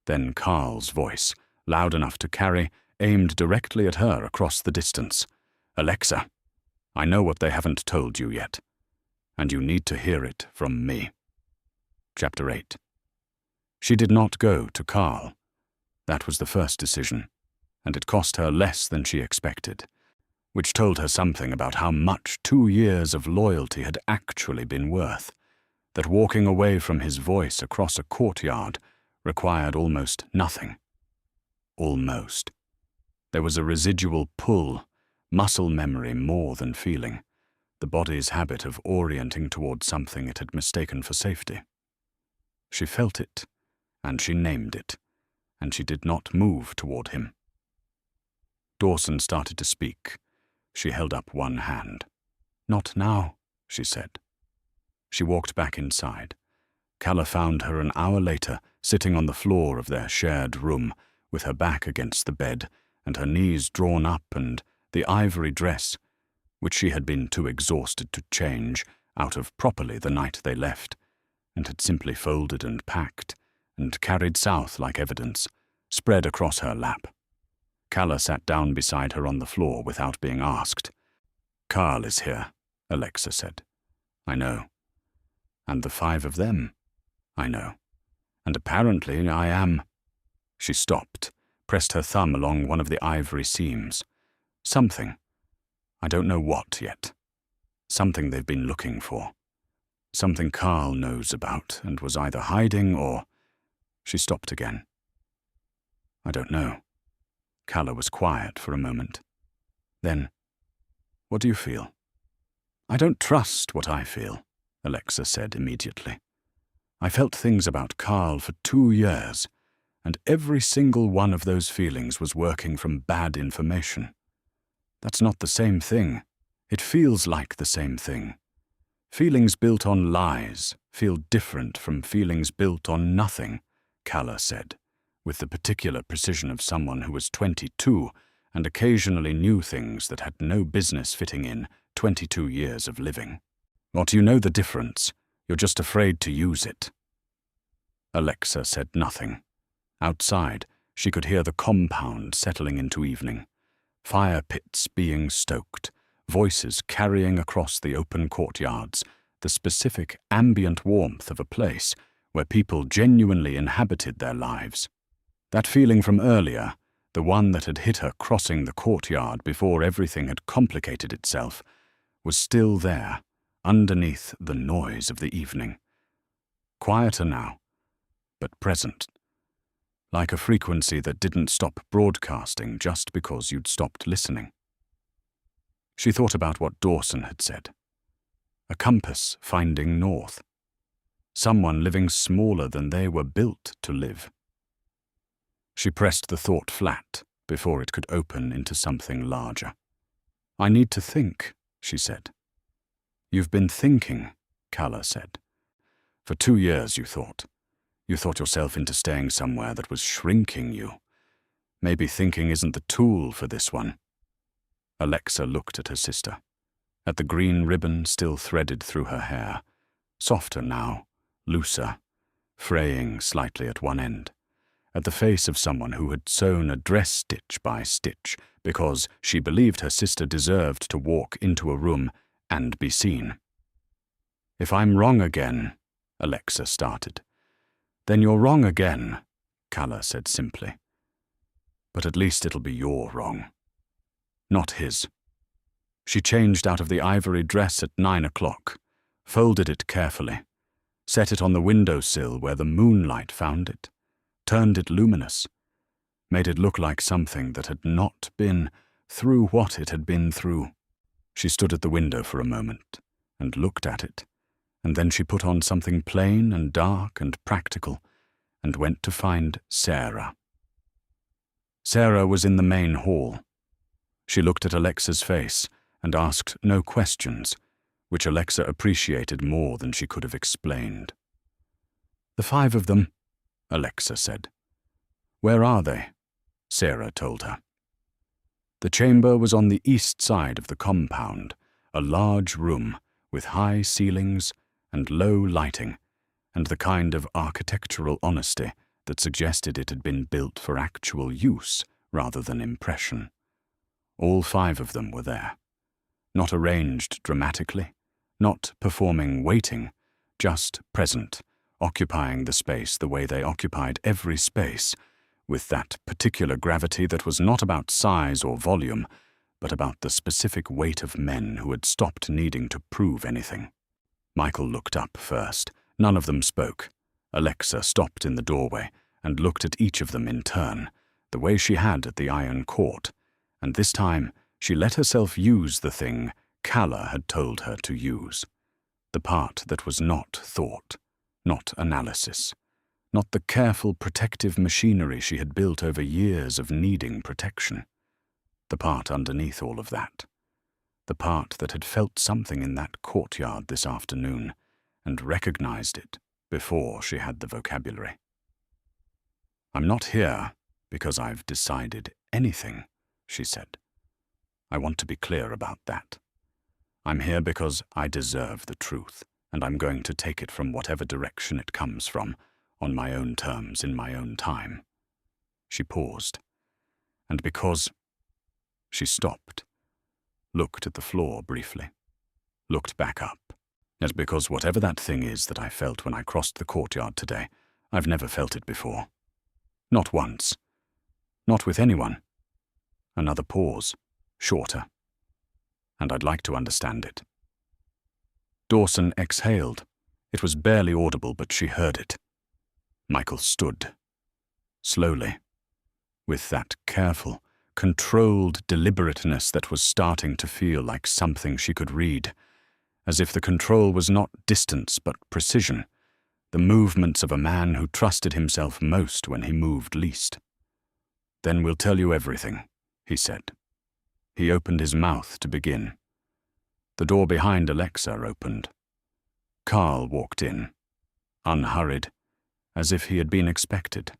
Then Carl's voice, loud enough to carry, aimed directly at her across the distance. Alexa, I know what they haven't told you yet, and you need to hear it from me. Chapter 8. She did not go to Carl. That was the first decision, and it cost her less than she expected, which told her something about how much 2 years of loyalty had actually been worth, that walking away from his voice across a courtyard required almost nothing. Almost. There was a residual pull, muscle memory more than feeling, the body's habit of orienting toward something it had mistaken for safety. She felt it, and she named it, and she did not move toward him. Dawson started to speak. She held up one hand. Not now, she said. She walked back inside. Calla found her an hour later, sitting on the floor of their shared room, with her back against the bed, and her knees drawn up, and the ivory dress, which she had been too exhausted to change, out of properly the night they left, and had simply folded and packed, and carried south like evidence, spread across her lap. Calla sat down beside her on the floor without being asked. Carl is here, Alexa said. I know. And the 5 of them? I know. And apparently I am... She stopped, pressed her thumb along one of the ivory seams. Something. I don't know what yet. Something they've been looking for. Something Carl knows about and was either hiding or... She stopped again. I don't know. Calla was quiet for a moment. Then, what do you feel? I don't trust what I feel, Alexa said immediately. I felt things about Carl for 2 years, and every single one of those feelings was working from bad information. That's not the same thing. It feels like the same thing. Feelings built on lies feel different from feelings built on nothing, Calla said, with the particular precision of someone who was 22 and occasionally knew things that had no business fitting in 22 years of living. Or do you know the difference? You're just afraid to use it. Alexa said nothing. Outside, she could hear the compound settling into evening, fire pits being stoked, voices carrying across the open courtyards the specific ambient warmth of a place where people genuinely inhabited their lives. That feeling from earlier, the one that had hit her crossing the courtyard before everything had complicated itself, was still there, underneath the noise of the evening. Quieter now, but present. Like a frequency that didn't stop broadcasting just because you'd stopped listening. She thought about what Dawson had said. A compass finding north. Someone living smaller than they were built to live. She pressed the thought flat before it could open into something larger. "I need to think," she said. "You've been thinking," Kala said. "For 2 years, you thought. You thought yourself into staying somewhere that was shrinking you. Maybe thinking isn't the tool for this one." Alexa looked at her sister, at the green ribbon still threaded through her hair, softer now, looser, fraying slightly at one end, at the face of someone who had sewn a dress stitch by stitch because she believed her sister deserved to walk into a room and be seen. "If I'm wrong again," Alexa started. "Then you're wrong again," Kala said simply. "But at least it'll be your wrong, not his." She changed out of the ivory dress at 9 o'clock, folded it carefully, set it on the windowsill where the moonlight found it, turned it luminous, made it look like something that had not been through what it had been through. She stood at the window for a moment and looked at it, and then she put on something plain and dark and practical and went to find Sarah. Sarah was in the main hall. She looked at Alexa's face and asked no questions, which Alexa appreciated more than she could have explained. "The 5 of them," Alexa said. "Where are they?" Sarah told her. The chamber was on the east side of the compound, a large room with high ceilings and low lighting, and the kind of architectural honesty that suggested it had been built for actual use rather than impression. All 5 of them were there, not arranged dramatically, not performing waiting, just present, occupying the space the way they occupied every space, with that particular gravity that was not about size or volume, but about the specific weight of men who had stopped needing to prove anything. Michael looked up first. None of them spoke. Alexa stopped in the doorway and looked at each of them in turn, the way she had at the Iron Court, and this time she let herself use the thing Kala had told her to use, the part that was not thought, not analysis, not the careful protective machinery she had built over years of needing protection, the part underneath all of that, the part that had felt something in that courtyard this afternoon and recognized it before she had the vocabulary. "I'm not here because I've decided anything," she said. "I want to be clear about that. I'm here because I deserve the truth, and I'm going to take it from whatever direction it comes from, on my own terms, in my own time." She paused. "And because—" She stopped, looked at the floor briefly, looked back up. "And because whatever that thing is that I felt when I crossed the courtyard today, I've never felt it before. Not once. Not with anyone." Another pause, shorter. "And I'd like to understand it." Dawson exhaled. It was barely audible, but she heard it. Michael stood, slowly, with that careful, controlled deliberateness that was starting to feel like something she could read, as if the control was not distance but precision, the movements of a man who trusted himself most when he moved least. "Then we'll tell you everything," he said. He opened his mouth to begin. The door behind Alexa opened. Carl walked in, unhurried, as if he had been expected,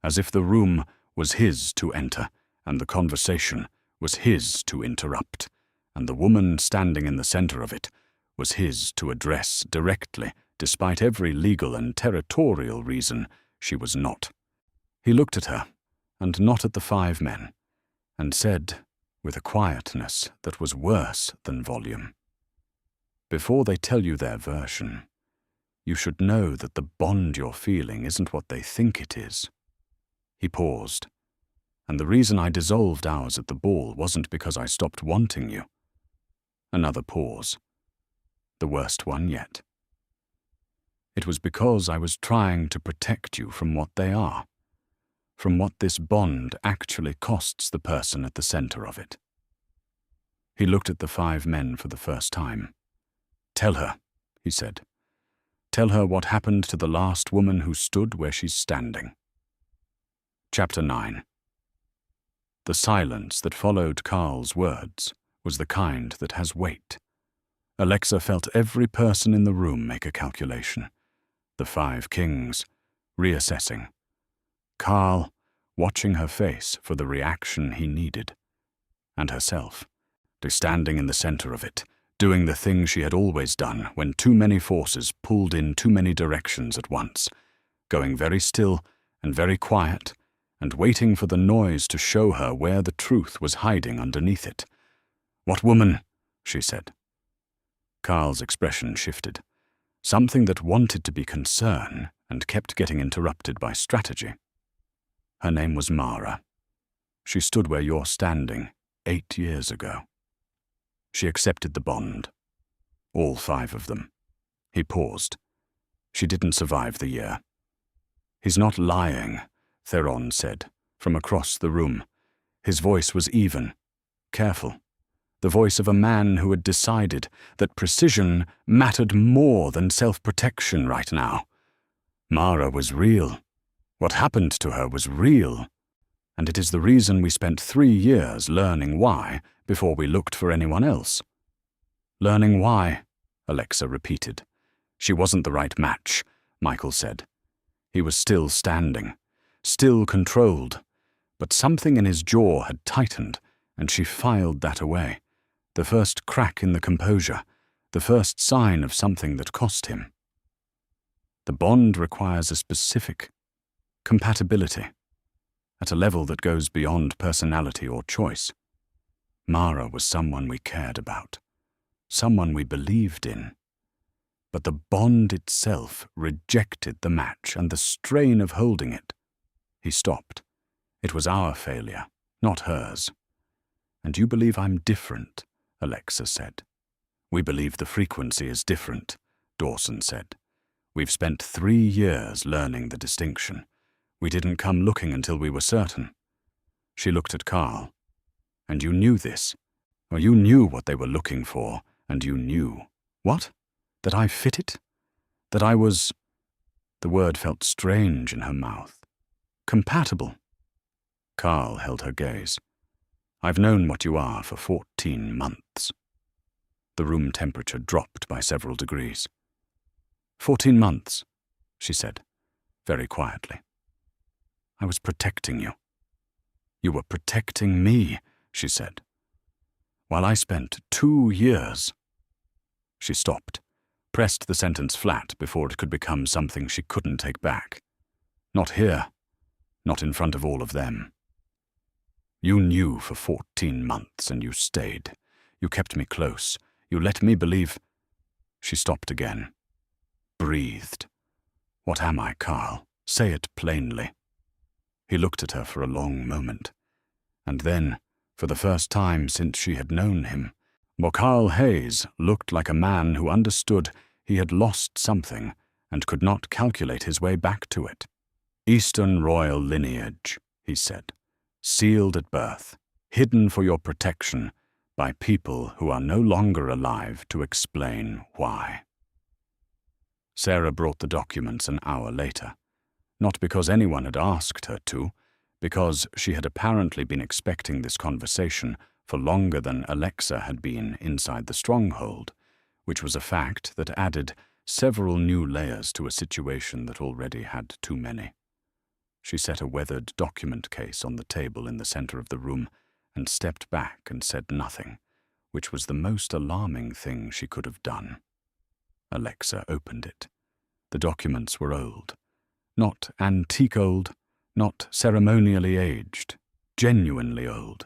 as if the room was his to enter and the conversation was his to interrupt, and the woman standing in the center of it was his to address directly, despite every legal and territorial reason she was not. He looked at her, and not at the 5 men, and said, with a quietness that was worse than volume, "Before they tell you their version, you should know that the bond you're feeling isn't what they think it is." He paused. "And the reason I dissolved ours at the ball wasn't because I stopped wanting you." Another pause. The worst one yet. "It was because I was trying to protect you from what they are, from what this bond actually costs the person at the center of it." He looked at the 5 men for the first time. "Tell her," he said. "Tell her what happened to the last woman who stood where she's standing." Chapter 9. The silence that followed Carl's words was the kind that has weight. Alexa felt every person in the room make a calculation. The 5 kings, reassessing. Carl, watching her face for the reaction he needed. And herself, standing in the center of it, doing the thing she had always done when too many forces pulled in too many directions at once, going very still and very quiet, and waiting for the noise to show her where the truth was hiding underneath it. "What woman?" she said. Carl's expression shifted. Something that wanted to be concern and kept getting interrupted by strategy. Her name was Mara. She stood where you're standing 8 years ago. She accepted the bond. All 5 of them. He paused. She didn't survive the year. "He's not lying," Theron said, from across the room. His voice was even, careful. The voice of a man who had decided that precision mattered more than self-protection right now. Mara was real. What happened to her was real. And it is the reason we spent 3 years learning why before we looked for anyone else. "Learning why," Alexa repeated. "She wasn't the right match," Michael said. He was still standing, still controlled, but something in his jaw had tightened, and she filed that away. The first crack in the composure, the first sign of something that cost him. The bond requires a specific compatibility, at a level that goes beyond personality or choice. Mara was someone we cared about, someone we believed in. But the bond itself rejected the match and the strain of holding it. He stopped. "It was our failure, not hers." "And you believe I'm different," Alexa said. "We believe the frequency is different," Dawson said. "We've spent 3 years learning the distinction. We didn't come looking until we were certain." She looked at Carl. "And you knew this, or you knew what they were looking for, and you knew." "What? That I fit it? That I was—" The word felt strange in her mouth. "Compatible." Carl held her gaze. "I've known what you are for 14 months. The room temperature dropped by several degrees. 14 months, she said, very quietly. "I was protecting you." "You were protecting me," she said. "While I spent 2 years." She stopped, pressed the sentence flat before it could become something she couldn't take back. "Not here. Not in front of all of them. You knew for 14 months and you stayed. You kept me close. You let me believe—" She stopped again. Breathed. "What am I, Carl? Say it plainly." He looked at her for a long moment. And then, for the first time since she had known him, Carl Hayes looked like a man who understood he had lost something and could not calculate his way back to it. "Eastern royal lineage," he said, "sealed at birth, hidden for your protection by people who are no longer alive to explain why." Sarah brought the documents an hour later, not because anyone had asked her to, because she had apparently been expecting this conversation for longer than Alexa had been inside the stronghold, which was a fact that added several new layers to a situation that already had too many. She set a weathered document case on the table in the center of the room and stepped back and said nothing, which was the most alarming thing she could have done. Alexa opened it. The documents were old. Not antique old, not ceremonially aged, genuinely old,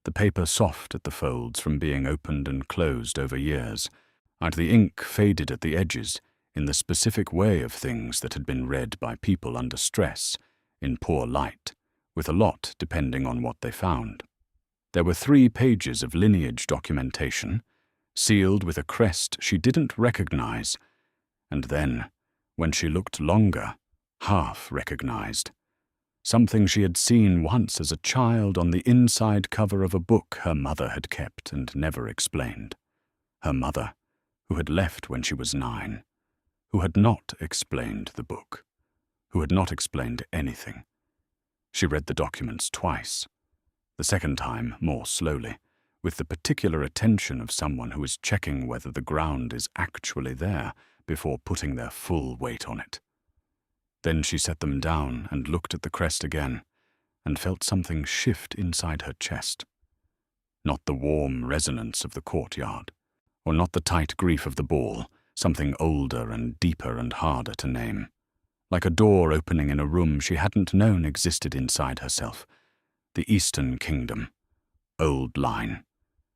the paper soft at the folds from being opened and closed over years, and the ink faded at the edges in the specific way of things that had been read by people under stress, in poor light, with a lot depending on what they found. There were 3 pages of lineage documentation, sealed with a crest she didn't recognize, and then, when she looked longer, half recognized. Something she had seen once as a child on the inside cover of a book her mother had kept and never explained. Her mother, who had left when she was 9, who had not explained the book, who had not explained anything. She read the documents twice, the second time more slowly, with the particular attention of someone who is checking whether the ground is actually there before putting their full weight on it. Then she set them down and looked at the crest again, and felt something shift inside her chest. Not the warm resonance of the courtyard, or not the tight grief of the ball, something older and deeper and harder to name. Like a door opening in a room she hadn't known existed inside herself. The Eastern Kingdom. Old line.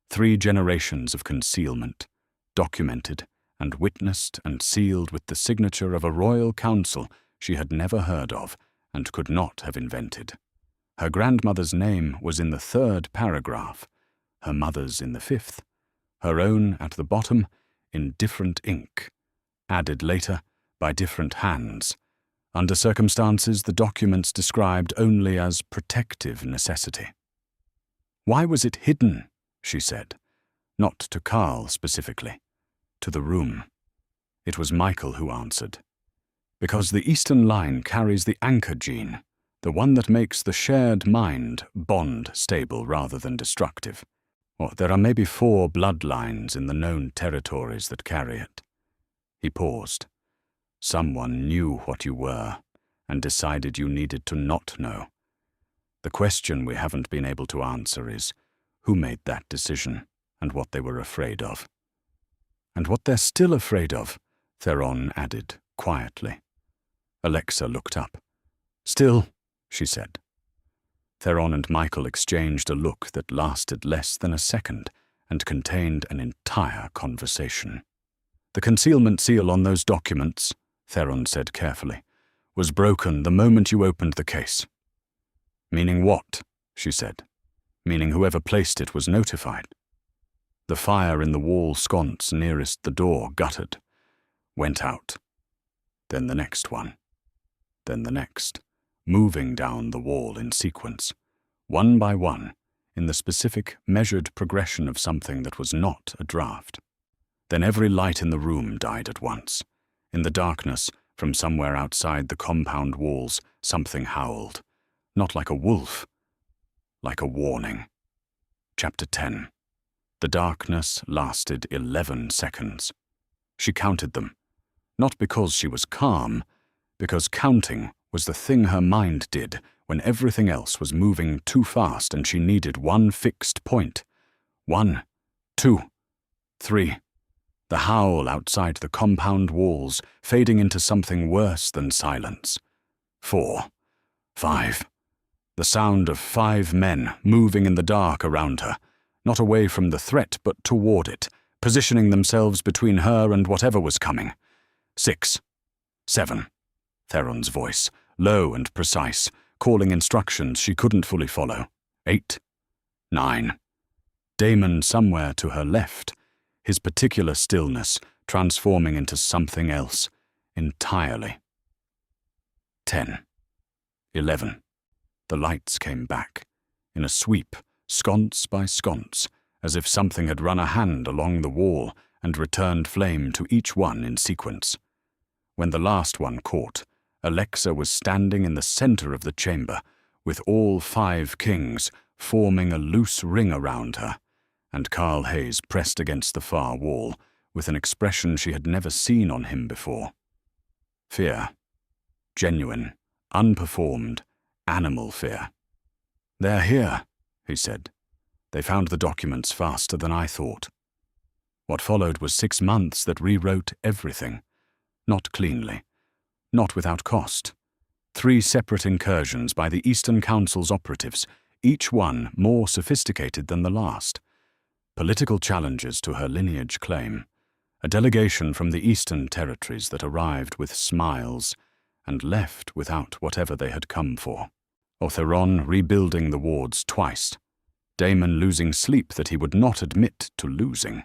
3 generations of concealment, documented and witnessed and sealed with the signature of a royal council she had never heard of and could not have invented. Her grandmother's name was in the 3rd paragraph, her mother's in the 5th, her own at the bottom in different ink, added later by different hands. Under circumstances the documents described only as protective necessity. Why was it hidden, she said, not to Carl specifically, to the room. It was Michael who answered. Because the Eastern line carries the anchor gene, the one that makes the shared mind bond stable rather than destructive. Or there are maybe 4 bloodlines in the known territories that carry it. He paused. Someone knew what you were and decided you needed to not know. The question we haven't been able to answer is, who made that decision and what they were afraid of? And what they're still afraid of, Theron added quietly. Alexa looked up. Still, she said. Theron and Michael exchanged a look that lasted less than a second and contained an entire conversation. The concealment seal on those documents, Theron said carefully, was broken the moment you opened the case. Meaning what? She said. Meaning whoever placed it was notified. The fire in the wall sconce nearest the door guttered, went out. Then the next one. Then the next, moving down the wall in sequence, one by one, in the specific, measured progression of something that was not a draft. Then every light in the room died at once. In the darkness, from somewhere outside the compound walls, something howled. Not like a wolf, like a warning. Chapter 10. The darkness lasted 11 seconds. She counted them, not because she was calm, because counting was the thing her mind did when everything else was moving too fast and she needed one fixed point. 1, 2, 3. The howl outside the compound walls fading into something worse than silence. 4, 5. The sound of 5 men moving in the dark around her, not away from the threat but toward it, positioning themselves between her and whatever was coming. 6, 7. Theron's voice, low and precise, calling instructions she couldn't fully follow. 8, 9. Damon somewhere to her left, his particular stillness transforming into something else, entirely. 10, 11. The lights came back, in a sweep, sconce by sconce, as if something had run a hand along the wall and returned flame to each one in sequence. When the last one caught, Alexa was standing in the center of the chamber, with all 5 kings forming a loose ring around her, and Carl Hayes pressed against the far wall, with an expression she had never seen on him before. Fear. Genuine, unperformed, animal fear. "They're here," he said. "They found the documents faster than I thought." What followed was 6 months that rewrote everything. Not cleanly, not without cost, 3 separate incursions by the Eastern Council's operatives, each one more sophisticated than the last. Political challenges to her lineage claim. A delegation from the Eastern territories that arrived with smiles and left without whatever they had come for. Otheron rebuilding the wards twice. Damon losing sleep that he would not admit to losing.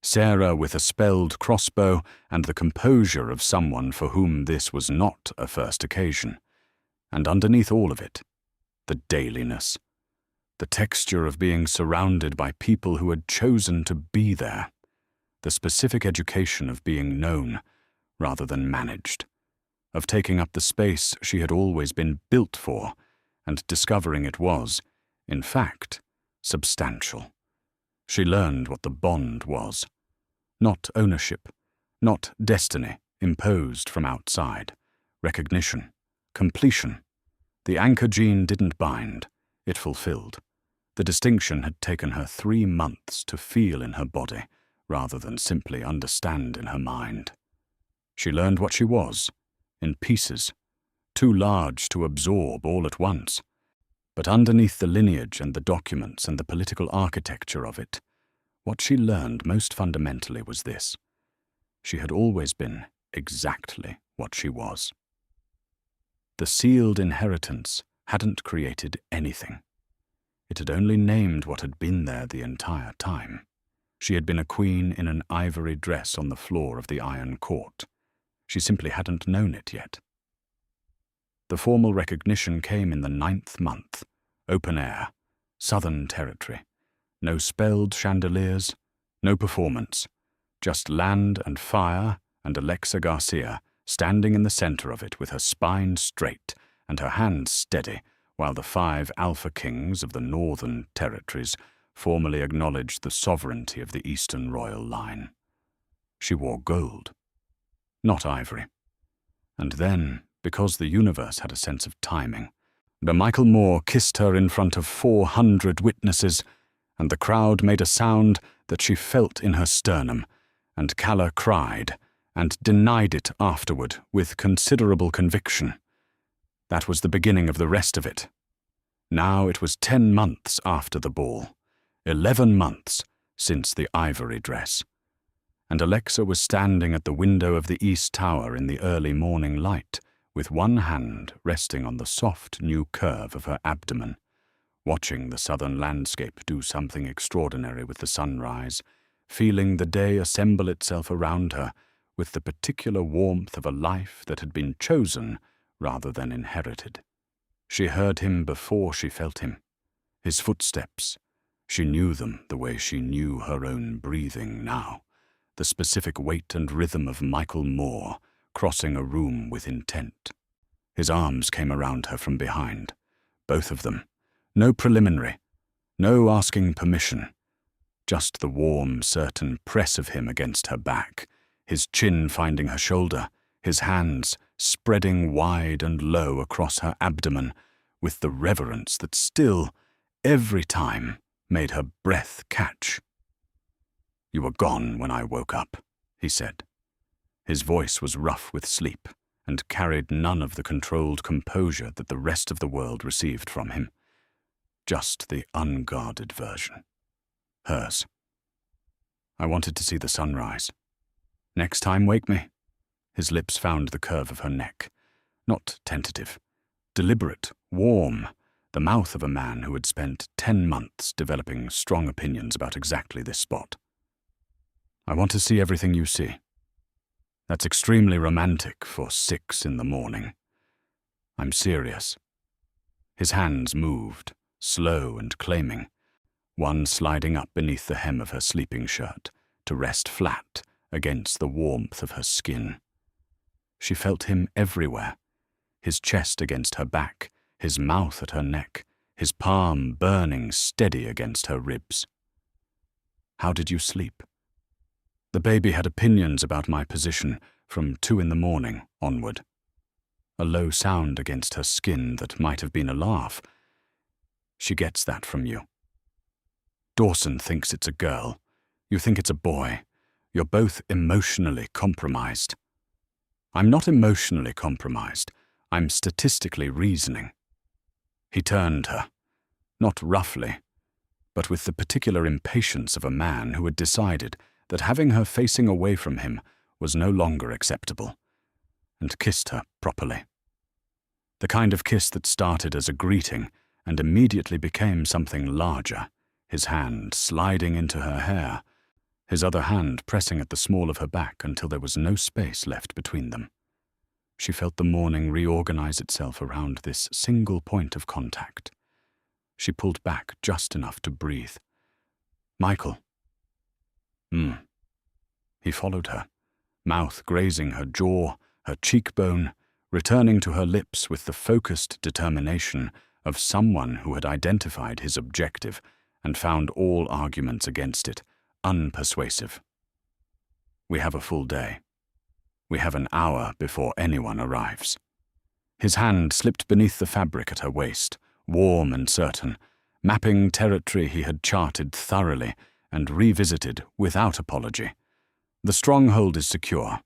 Sarah with a spelled crossbow and the composure of someone for whom this was not a first occasion. And underneath all of it, the dailiness. The texture of being surrounded by people who had chosen to be there. The specific education of being known rather than managed. Of taking up the space she had always been built for and discovering it was, in fact, substantial. She learned what the bond was. Not ownership, not destiny imposed from outside. Recognition, completion. The anchor gene didn't bind, it fulfilled. The distinction had taken her 3 months to feel in her body, rather than simply understand in her mind. She learned what she was, in pieces, too large to absorb all at once. But underneath the lineage and the documents and the political architecture of it, what she learned most fundamentally was this. She had always been exactly what she was. The sealed inheritance hadn't created anything. It had only named what had been there the entire time. She had been a queen in an ivory dress on the floor of the Iron Court. She simply hadn't known it yet. The formal recognition came in the 9th month, open air, Southern Territory. No spelled chandeliers, no performance, just land and fire and Alexa Garcia standing in the center of it with her spine straight and her hands steady, while the 5 Alpha Kings of the Northern Territories formally acknowledged the sovereignty of the Eastern royal line. She wore gold, not ivory. And then, because the universe had a sense of timing, Michael Moore kissed her in front of 400 witnesses, and the crowd made a sound that she felt in her sternum, and Calla cried, and denied it afterward with considerable conviction. That was the beginning of the rest of it. Now it was 10 months after the ball, 11 months since the ivory dress, and Alexa was standing at the window of the East Tower in the early morning light, with one hand resting on the soft new curve of her abdomen, watching the southern landscape do something extraordinary with the sunrise, feeling the day assemble itself around her with the particular warmth of a life that had been chosen rather than inherited. She heard him before she felt him. His footsteps. She knew them the way she knew her own breathing now, the specific weight and rhythm of Michael Moore crossing a room with intent. His arms came around her from behind, both of them. No preliminary, no asking permission, just the warm, certain press of him against her back, his chin finding her shoulder, his hands spreading wide and low across her abdomen, with the reverence that still, every time, made her breath catch. "You were gone when I woke up," he said. His voice was rough with sleep and carried none of the controlled composure that the rest of the world received from him. Just the unguarded version. Hers. "I wanted to see the sunrise. Next time, wake me." His lips found the curve of her neck. Not tentative. Deliberate, warm, the mouth of a man who had spent 10 months developing strong opinions about exactly this spot. "I want to see everything you see. That's extremely romantic for 6 in the morning. I'm serious." His hands moved, slow and claiming, one sliding up beneath the hem of her sleeping shirt to rest flat against the warmth of her skin. She felt him everywhere, his chest against her back, his mouth at her neck, his palm burning steady against her ribs. "How did you sleep?" The baby had opinions about my position from 2 in the morning onward. A low sound against her skin that might have been a laugh. "She gets that from you. Dawson thinks it's a girl. You think it's a boy. You're both emotionally compromised." "I'm not emotionally compromised. I'm statistically reasoning." He turned her, not roughly, but with the particular impatience of a man who had decided that having her facing away from him was no longer acceptable, and kissed her properly. The kind of kiss that started as a greeting and immediately became something larger, his hand sliding into her hair, his other hand pressing at the small of her back until there was no space left between them. She felt the morning reorganize itself around this single point of contact. She pulled back just enough to breathe. "Michael." He followed her, mouth grazing her jaw, her cheekbone, returning to her lips with the focused determination of someone who had identified his objective and found all arguments against it unpersuasive. "We have a full day. We have an hour before anyone arrives." His hand slipped beneath the fabric at her waist, warm and certain, mapping territory he had charted thoroughly and revisited without apology. "The stronghold is secure.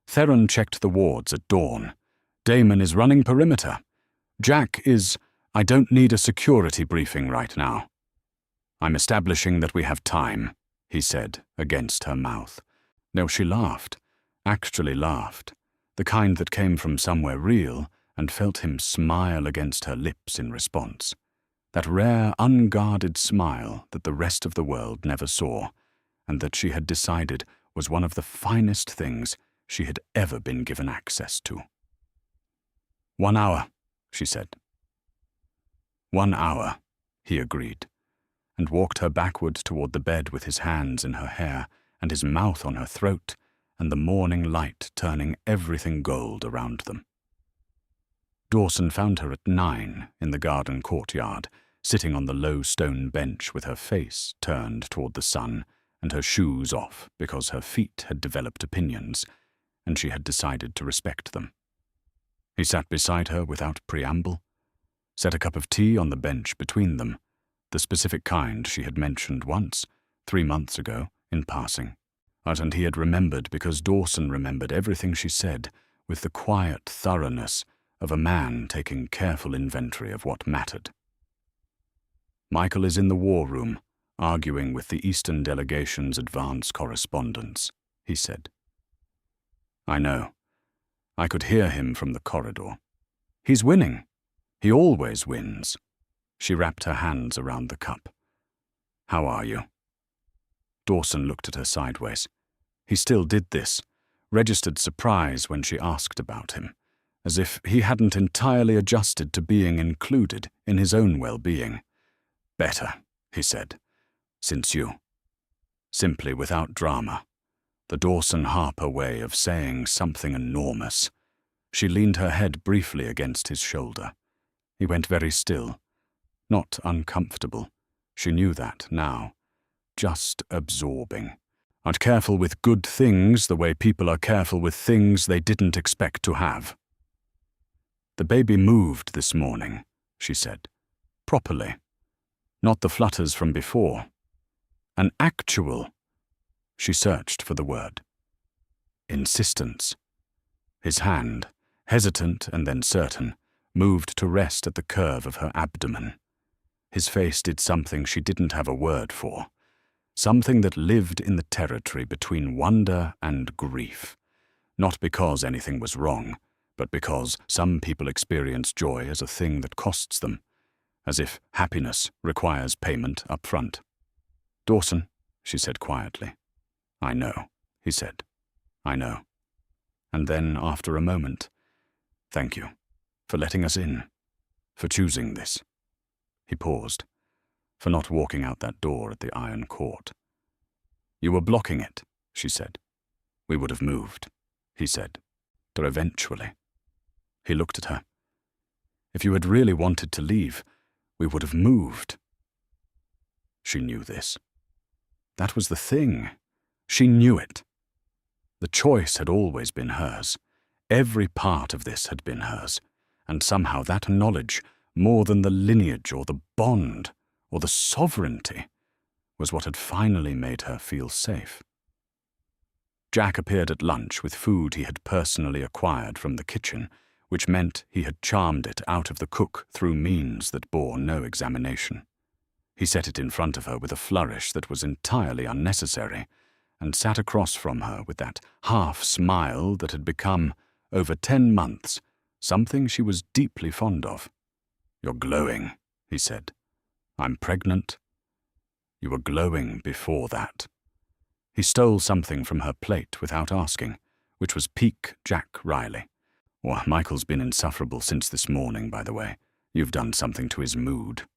Theron checked the wards at dawn. Damon is running perimeter. Jack is... I don't need a security briefing right now." "I'm establishing that we have time," he said, against her mouth. No, she laughed, actually laughed, the kind that came from somewhere real and felt him smile against her lips in response. That rare, unguarded smile that the rest of the world never saw, and that she had decided was one of the finest things she had ever been given access to. "1 hour," she said. 1 hour, he agreed, and walked her backward toward the bed with his hands in her hair and his mouth on her throat and the morning light turning everything gold around them. Dawson found her at 9 in the garden courtyard, sitting on the low stone bench with her face turned toward the sun and her shoes off because her feet had developed opinions, and she had decided to respect them. He sat beside her without preamble, set a cup of tea on the bench between them, the specific kind she had mentioned once, 3 months ago, in passing. And he had remembered because Dawson remembered everything she said with the quiet thoroughness of a man taking careful inventory of what mattered. "Michael is in the war room, arguing with the Eastern delegation's advance correspondence," he said. "I know. I could hear him from the corridor. He's winning. He always wins." She wrapped her hands around the cup. "How are you?" Dawson looked at her sideways. He still did this, registered surprise when she asked about him, as if he hadn't entirely adjusted to being included in his own well-being. "Better," he said, "since you." Simply without drama. The Dawson Harper way of saying something enormous. She leaned her head briefly against his shoulder. He went very still. Not uncomfortable. She knew that now. Just absorbing. And careful with good things the way people are careful with things they didn't expect to have. "The baby moved this morning," she said. "Properly. Not the flutters from before. An actual..." She searched for the word. "Insistence." His hand, hesitant and then certain, moved to rest at the curve of her abdomen. His face did something she didn't have a word for. Something that lived in the territory between wonder and grief. Not because anything was wrong, but because some people experience joy as a thing that costs them, as if happiness requires payment up front. "Dawson," she said quietly. "I know," he said. "I know." And then, after a moment, "Thank you for letting us in, for choosing this." He paused. "For not walking out that door at the Iron Court." "You were blocking it," she said. "We would have moved," he said. "But eventually." He looked at her. "If you had really wanted to leave, we would have moved." She knew this. That was the thing. She knew it. The choice had always been hers. Every part of this had been hers, and somehow that knowledge, more than the lineage or the bond or the sovereignty, was what had finally made her feel safe. Jack appeared at lunch with food he had personally acquired from the kitchen, which meant he had charmed it out of the cook through means that bore no examination. He set it in front of her with a flourish that was entirely unnecessary, and sat across from her with that half-smile that had become, over 10 months, something she was deeply fond of. "You're glowing," he said. "I'm pregnant." "You were glowing before that." He stole something from her plate without asking, which was Peak Jack Riley. "Well, Michael's been insufferable since this morning, by the way. You've done something to his mood."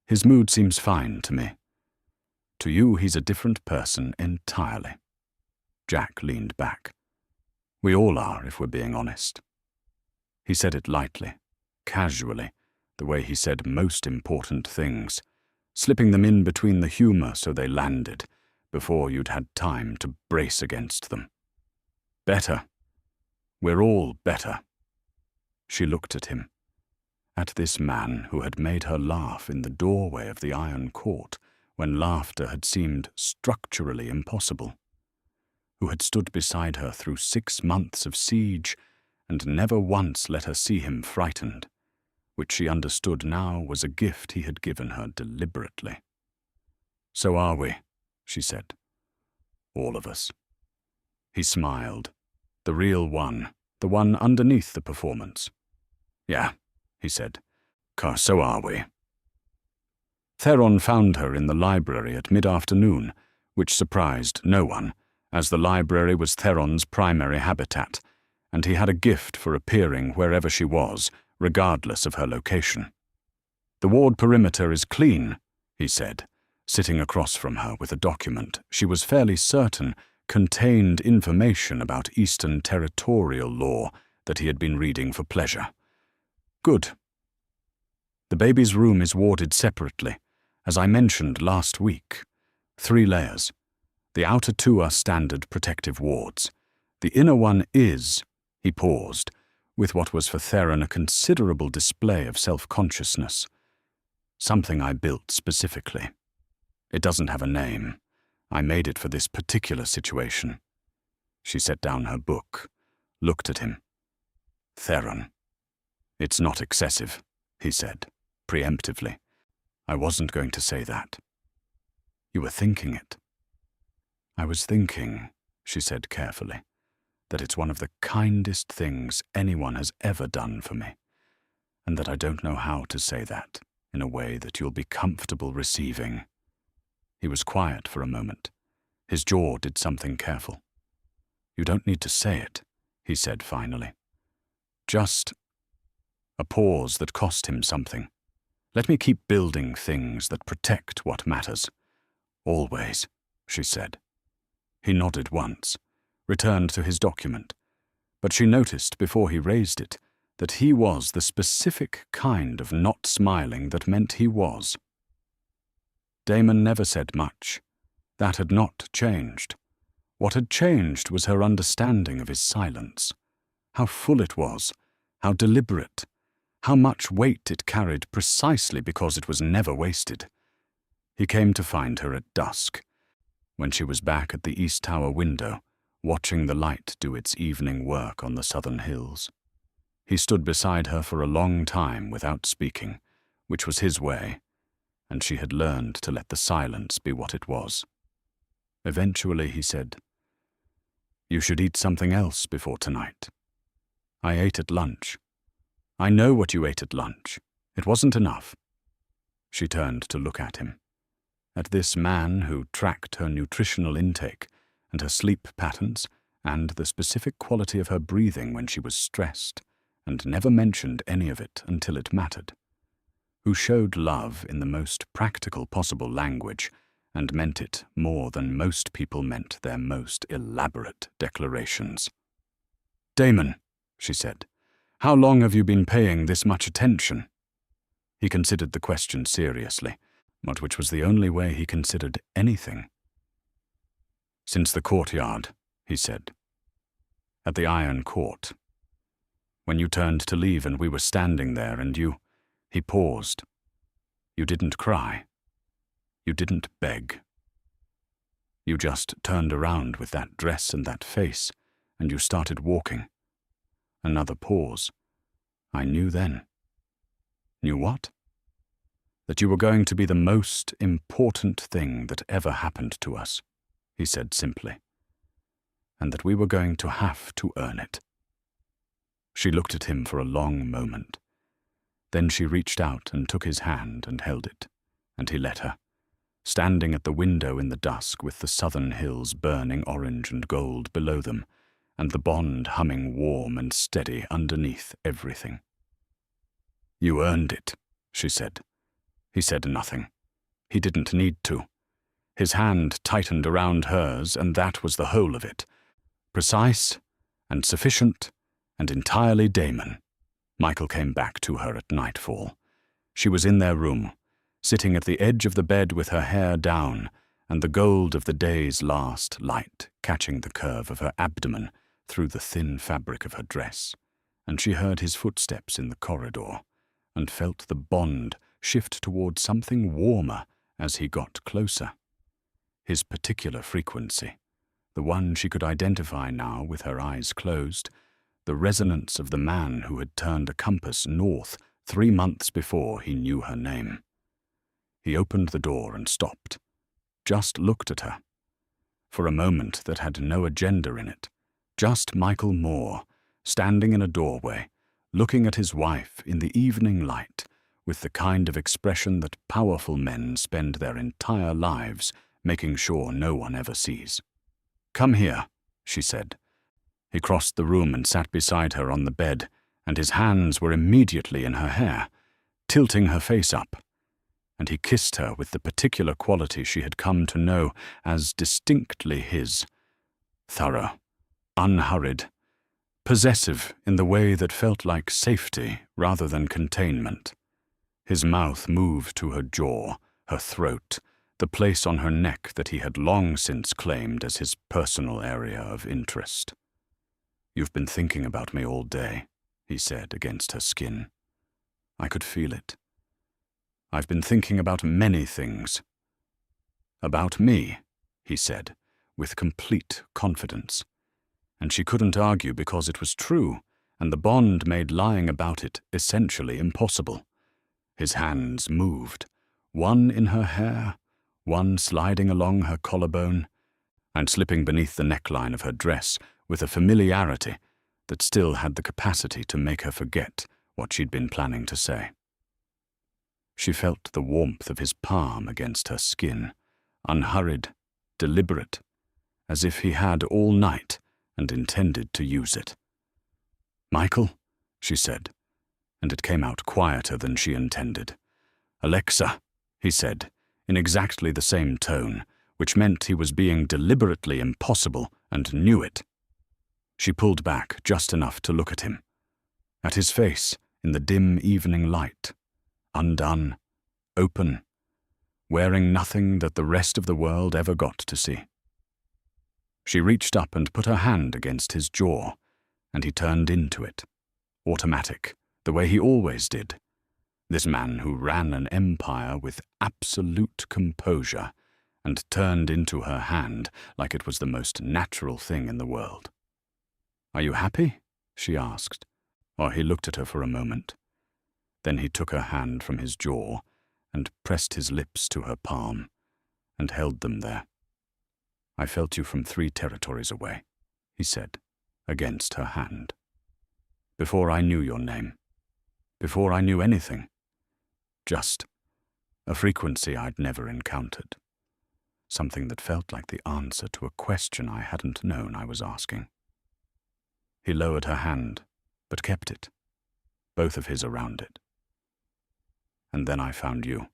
"His mood seems fine to me." "To you, he's a different person entirely." Jack leaned back. "We all are, if we're being honest." He said it lightly, casually, the way he said most important things, slipping them in between the humor so they landed, before you'd had time to brace against them. "Better. We're all better." She looked at him, at this man who had made her laugh in the doorway of the Iron Court when laughter had seemed structurally impossible, who had stood beside her through 6 months of siege and never once let her see him frightened, which she understood now was a gift he had given her deliberately. "So are we," she said. "All of us." He smiled. "The real one, the one underneath the performance." "Yeah," he said. "So are we." Theron found her in the library at mid-afternoon, which surprised no one, as the library was Theron's primary habitat, and he had a gift for appearing wherever she was, regardless of her location. "The ward perimeter is clean," he said, sitting across from her with a document she was fairly certain contained information about Eastern territorial law that he had been reading for pleasure. "Good. The baby's room is warded separately, as I mentioned last week. 3 layers. The outer 2 are standard protective wards. The inner one is," he paused, with what was for Theron a considerable display of self-consciousness, "something I built specifically. It doesn't have a name. I made it for this particular situation." She set down her book, looked at him. "Theron." "It's not excessive," he said, preemptively. "I wasn't going to say that." "You were thinking it." "I was thinking," she said carefully, "that it's one of the kindest things anyone has ever done for me, and that I don't know how to say that in a way that you'll be comfortable receiving." He was quiet for a moment. His jaw did something careful. "You don't need to say it," he said finally. "Just—" A pause that cost him something. "Let me keep building things that protect what matters." "Always," she said. He nodded once, returned to his document, but she noticed before he raised it that he was the specific kind of not smiling that meant he was. Damon never said much. That had not changed. What had changed was her understanding of his silence. How full it was, how deliberate, how much weight it carried precisely because it was never wasted. He came to find her at dusk, when she was back at the East Tower window, watching the light do its evening work on the southern hills. He stood beside her for a long time without speaking, which was his way, and she had learned to let the silence be what it was. Eventually he said, "You should eat something else before tonight. I ate at lunch. I know what you ate at lunch. It wasn't enough." She turned to look at him, at this man who tracked her nutritional intake and her sleep patterns and the specific quality of her breathing when she was stressed, and never mentioned any of it until it mattered, who showed love in the most practical possible language and meant it more than most people meant their most elaborate declarations. "Damon," she said, "how long have you been paying this much attention?" He considered the question seriously, but which was the only way he considered anything. "Since the courtyard," he said. "At the Iron Court. When you turned to leave and we were standing there and you—" He paused. "You didn't cry. You didn't beg. You just turned around with that dress and that face, and you started walking." Another pause, I knew then. Knew what? That you were going to be the most important thing that ever happened to us, he said simply, and that we were going to have to earn it. She looked at him for a long moment. Then she reached out and took his hand and held it, and he let her, standing at the window in the dusk with the southern hills burning orange and gold below them, and the bond humming warm and steady underneath everything. You earned it, she said. He said nothing. He didn't need to. His hand tightened around hers, and that was the whole of it. Precise and sufficient and entirely Damon. Michael came back to her at nightfall. She was in their room, sitting at the edge of the bed with her hair down, and the gold of the day's last light catching the curve of her abdomen through the thin fabric of her dress, and she heard his footsteps in the corridor, and felt the bond shift toward something warmer as he got closer. His particular frequency, the one she could identify now with her eyes closed, the resonance of the man who had turned a compass north 3 months before he knew her name. He opened the door and stopped, just looked at her. For a moment that had no agenda in it, just Michael Moore, standing in a doorway, looking at his wife in the evening light, with the kind of expression that powerful men spend their entire lives making sure no one ever sees. "Come here," she said. He crossed the room and sat beside her on the bed, and his hands were immediately in her hair, tilting her face up, and he kissed her with the particular quality she had come to know as distinctly his, thorough, unhurried, possessive in the way that felt like safety rather than containment. His mouth moved to her jaw, her throat, the place on her neck that he had long since claimed as his personal area of interest. "You've been thinking about me all day," he said against her skin. I could feel it. "I've been thinking about many things." "About me," he said, with complete confidence. And she couldn't argue because it was true, and the bond made lying about it essentially impossible. His hands moved, one in her hair, one sliding along her collarbone, and slipping beneath the neckline of her dress with a familiarity that still had the capacity to make her forget what she'd been planning to say. She felt the warmth of his palm against her skin, unhurried, deliberate, as if he had all night and intended to use it. "Michael," she said, and it came out quieter than she intended. "Alexa," he said, in exactly the same tone, which meant he was being deliberately impossible and knew it. She pulled back just enough to look at him, at his face in the dim evening light, undone, open, wearing nothing that the rest of the world ever got to see. She reached up and put her hand against his jaw, and he turned into it, automatic, the way he always did. This man who ran an empire with absolute composure and turned into her hand like it was the most natural thing in the world. "Are you happy?" she asked, or he looked at her for a moment. Then he took her hand from his jaw and pressed his lips to her palm and held them there. "I felt you from 3 territories away," he said, against her hand. "Before I knew your name. Before I knew anything. Just a frequency I'd never encountered. Something that felt like the answer to a question I hadn't known I was asking." He lowered her hand, but kept it, both of his around it. "And then I found you.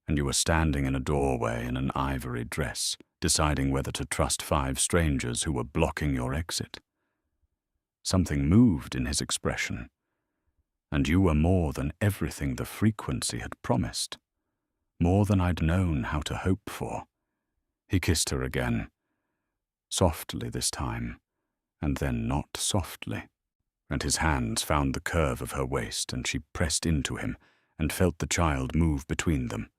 And you were standing in a doorway in an ivory dress, deciding whether to trust 5 strangers who were blocking your exit. Something moved in his expression, and you were more than everything the frequency had promised, more than I'd known how to hope for." He kissed her again, softly this time, and then not softly, and his hands found the curve of her waist, and she pressed into him and felt the child move between them,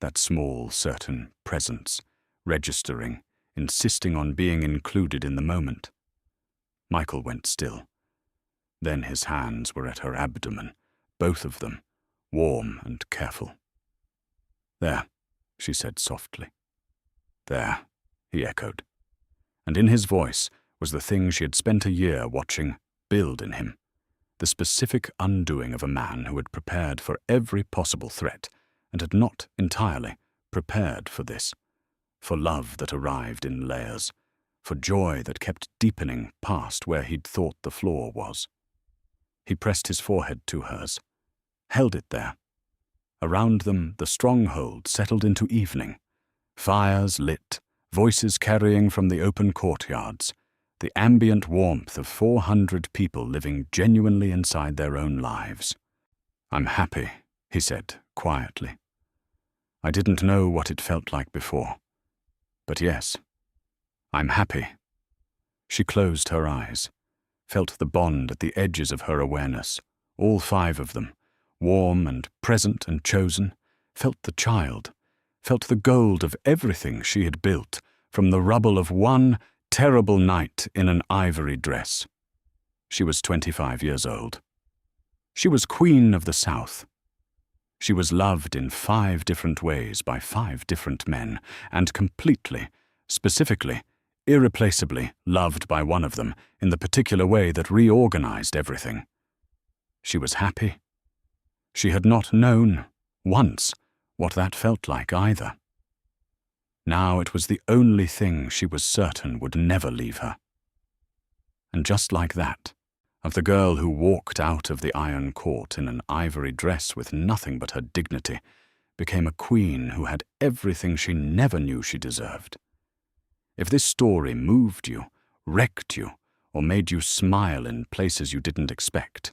that small, certain presence, registering, insisting on being included in the moment. Michael went still. Then his hands were at her abdomen, both of them, warm and careful. "There," she said softly. "There," he echoed. And in his voice was the thing she had spent a year watching build in him, the specific undoing of a man who had prepared for every possible threat and had not entirely prepared for this, for love that arrived in layers, for joy that kept deepening past where he'd thought the floor was. He pressed his forehead to hers, held it there. Around them the stronghold settled into evening, fires lit, voices carrying from the open courtyards, the ambient warmth of 400 people living genuinely inside their own lives. "I'm happy," he said quietly. "I didn't know what it felt like before. But yes, I'm happy." She closed her eyes, felt the bond at the edges of her awareness, all 5 of them, warm and present and chosen, felt the child, felt the gold of everything she had built from the rubble of one terrible night in an ivory dress. She was 25 years old. She was Queen of the South. She was loved in 5 different ways by 5 different men, and completely, specifically, irreplaceably loved by one of them in the particular way that reorganized everything. She was happy. She had not known, once, what that felt like either. Now it was the only thing she was certain would never leave her. And just like that, of the girl who walked out of the Iron Court in an ivory dress with nothing but her dignity, became a queen who had everything she never knew she deserved. If this story moved you, wrecked you, or made you smile in places you didn't expect,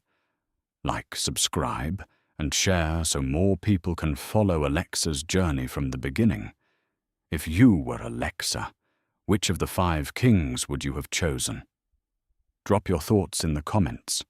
like, subscribe, and share so more people can follow Alexa's journey from the beginning. If you were Alexa, which of the 5 kings would you have chosen? Drop your thoughts in the comments.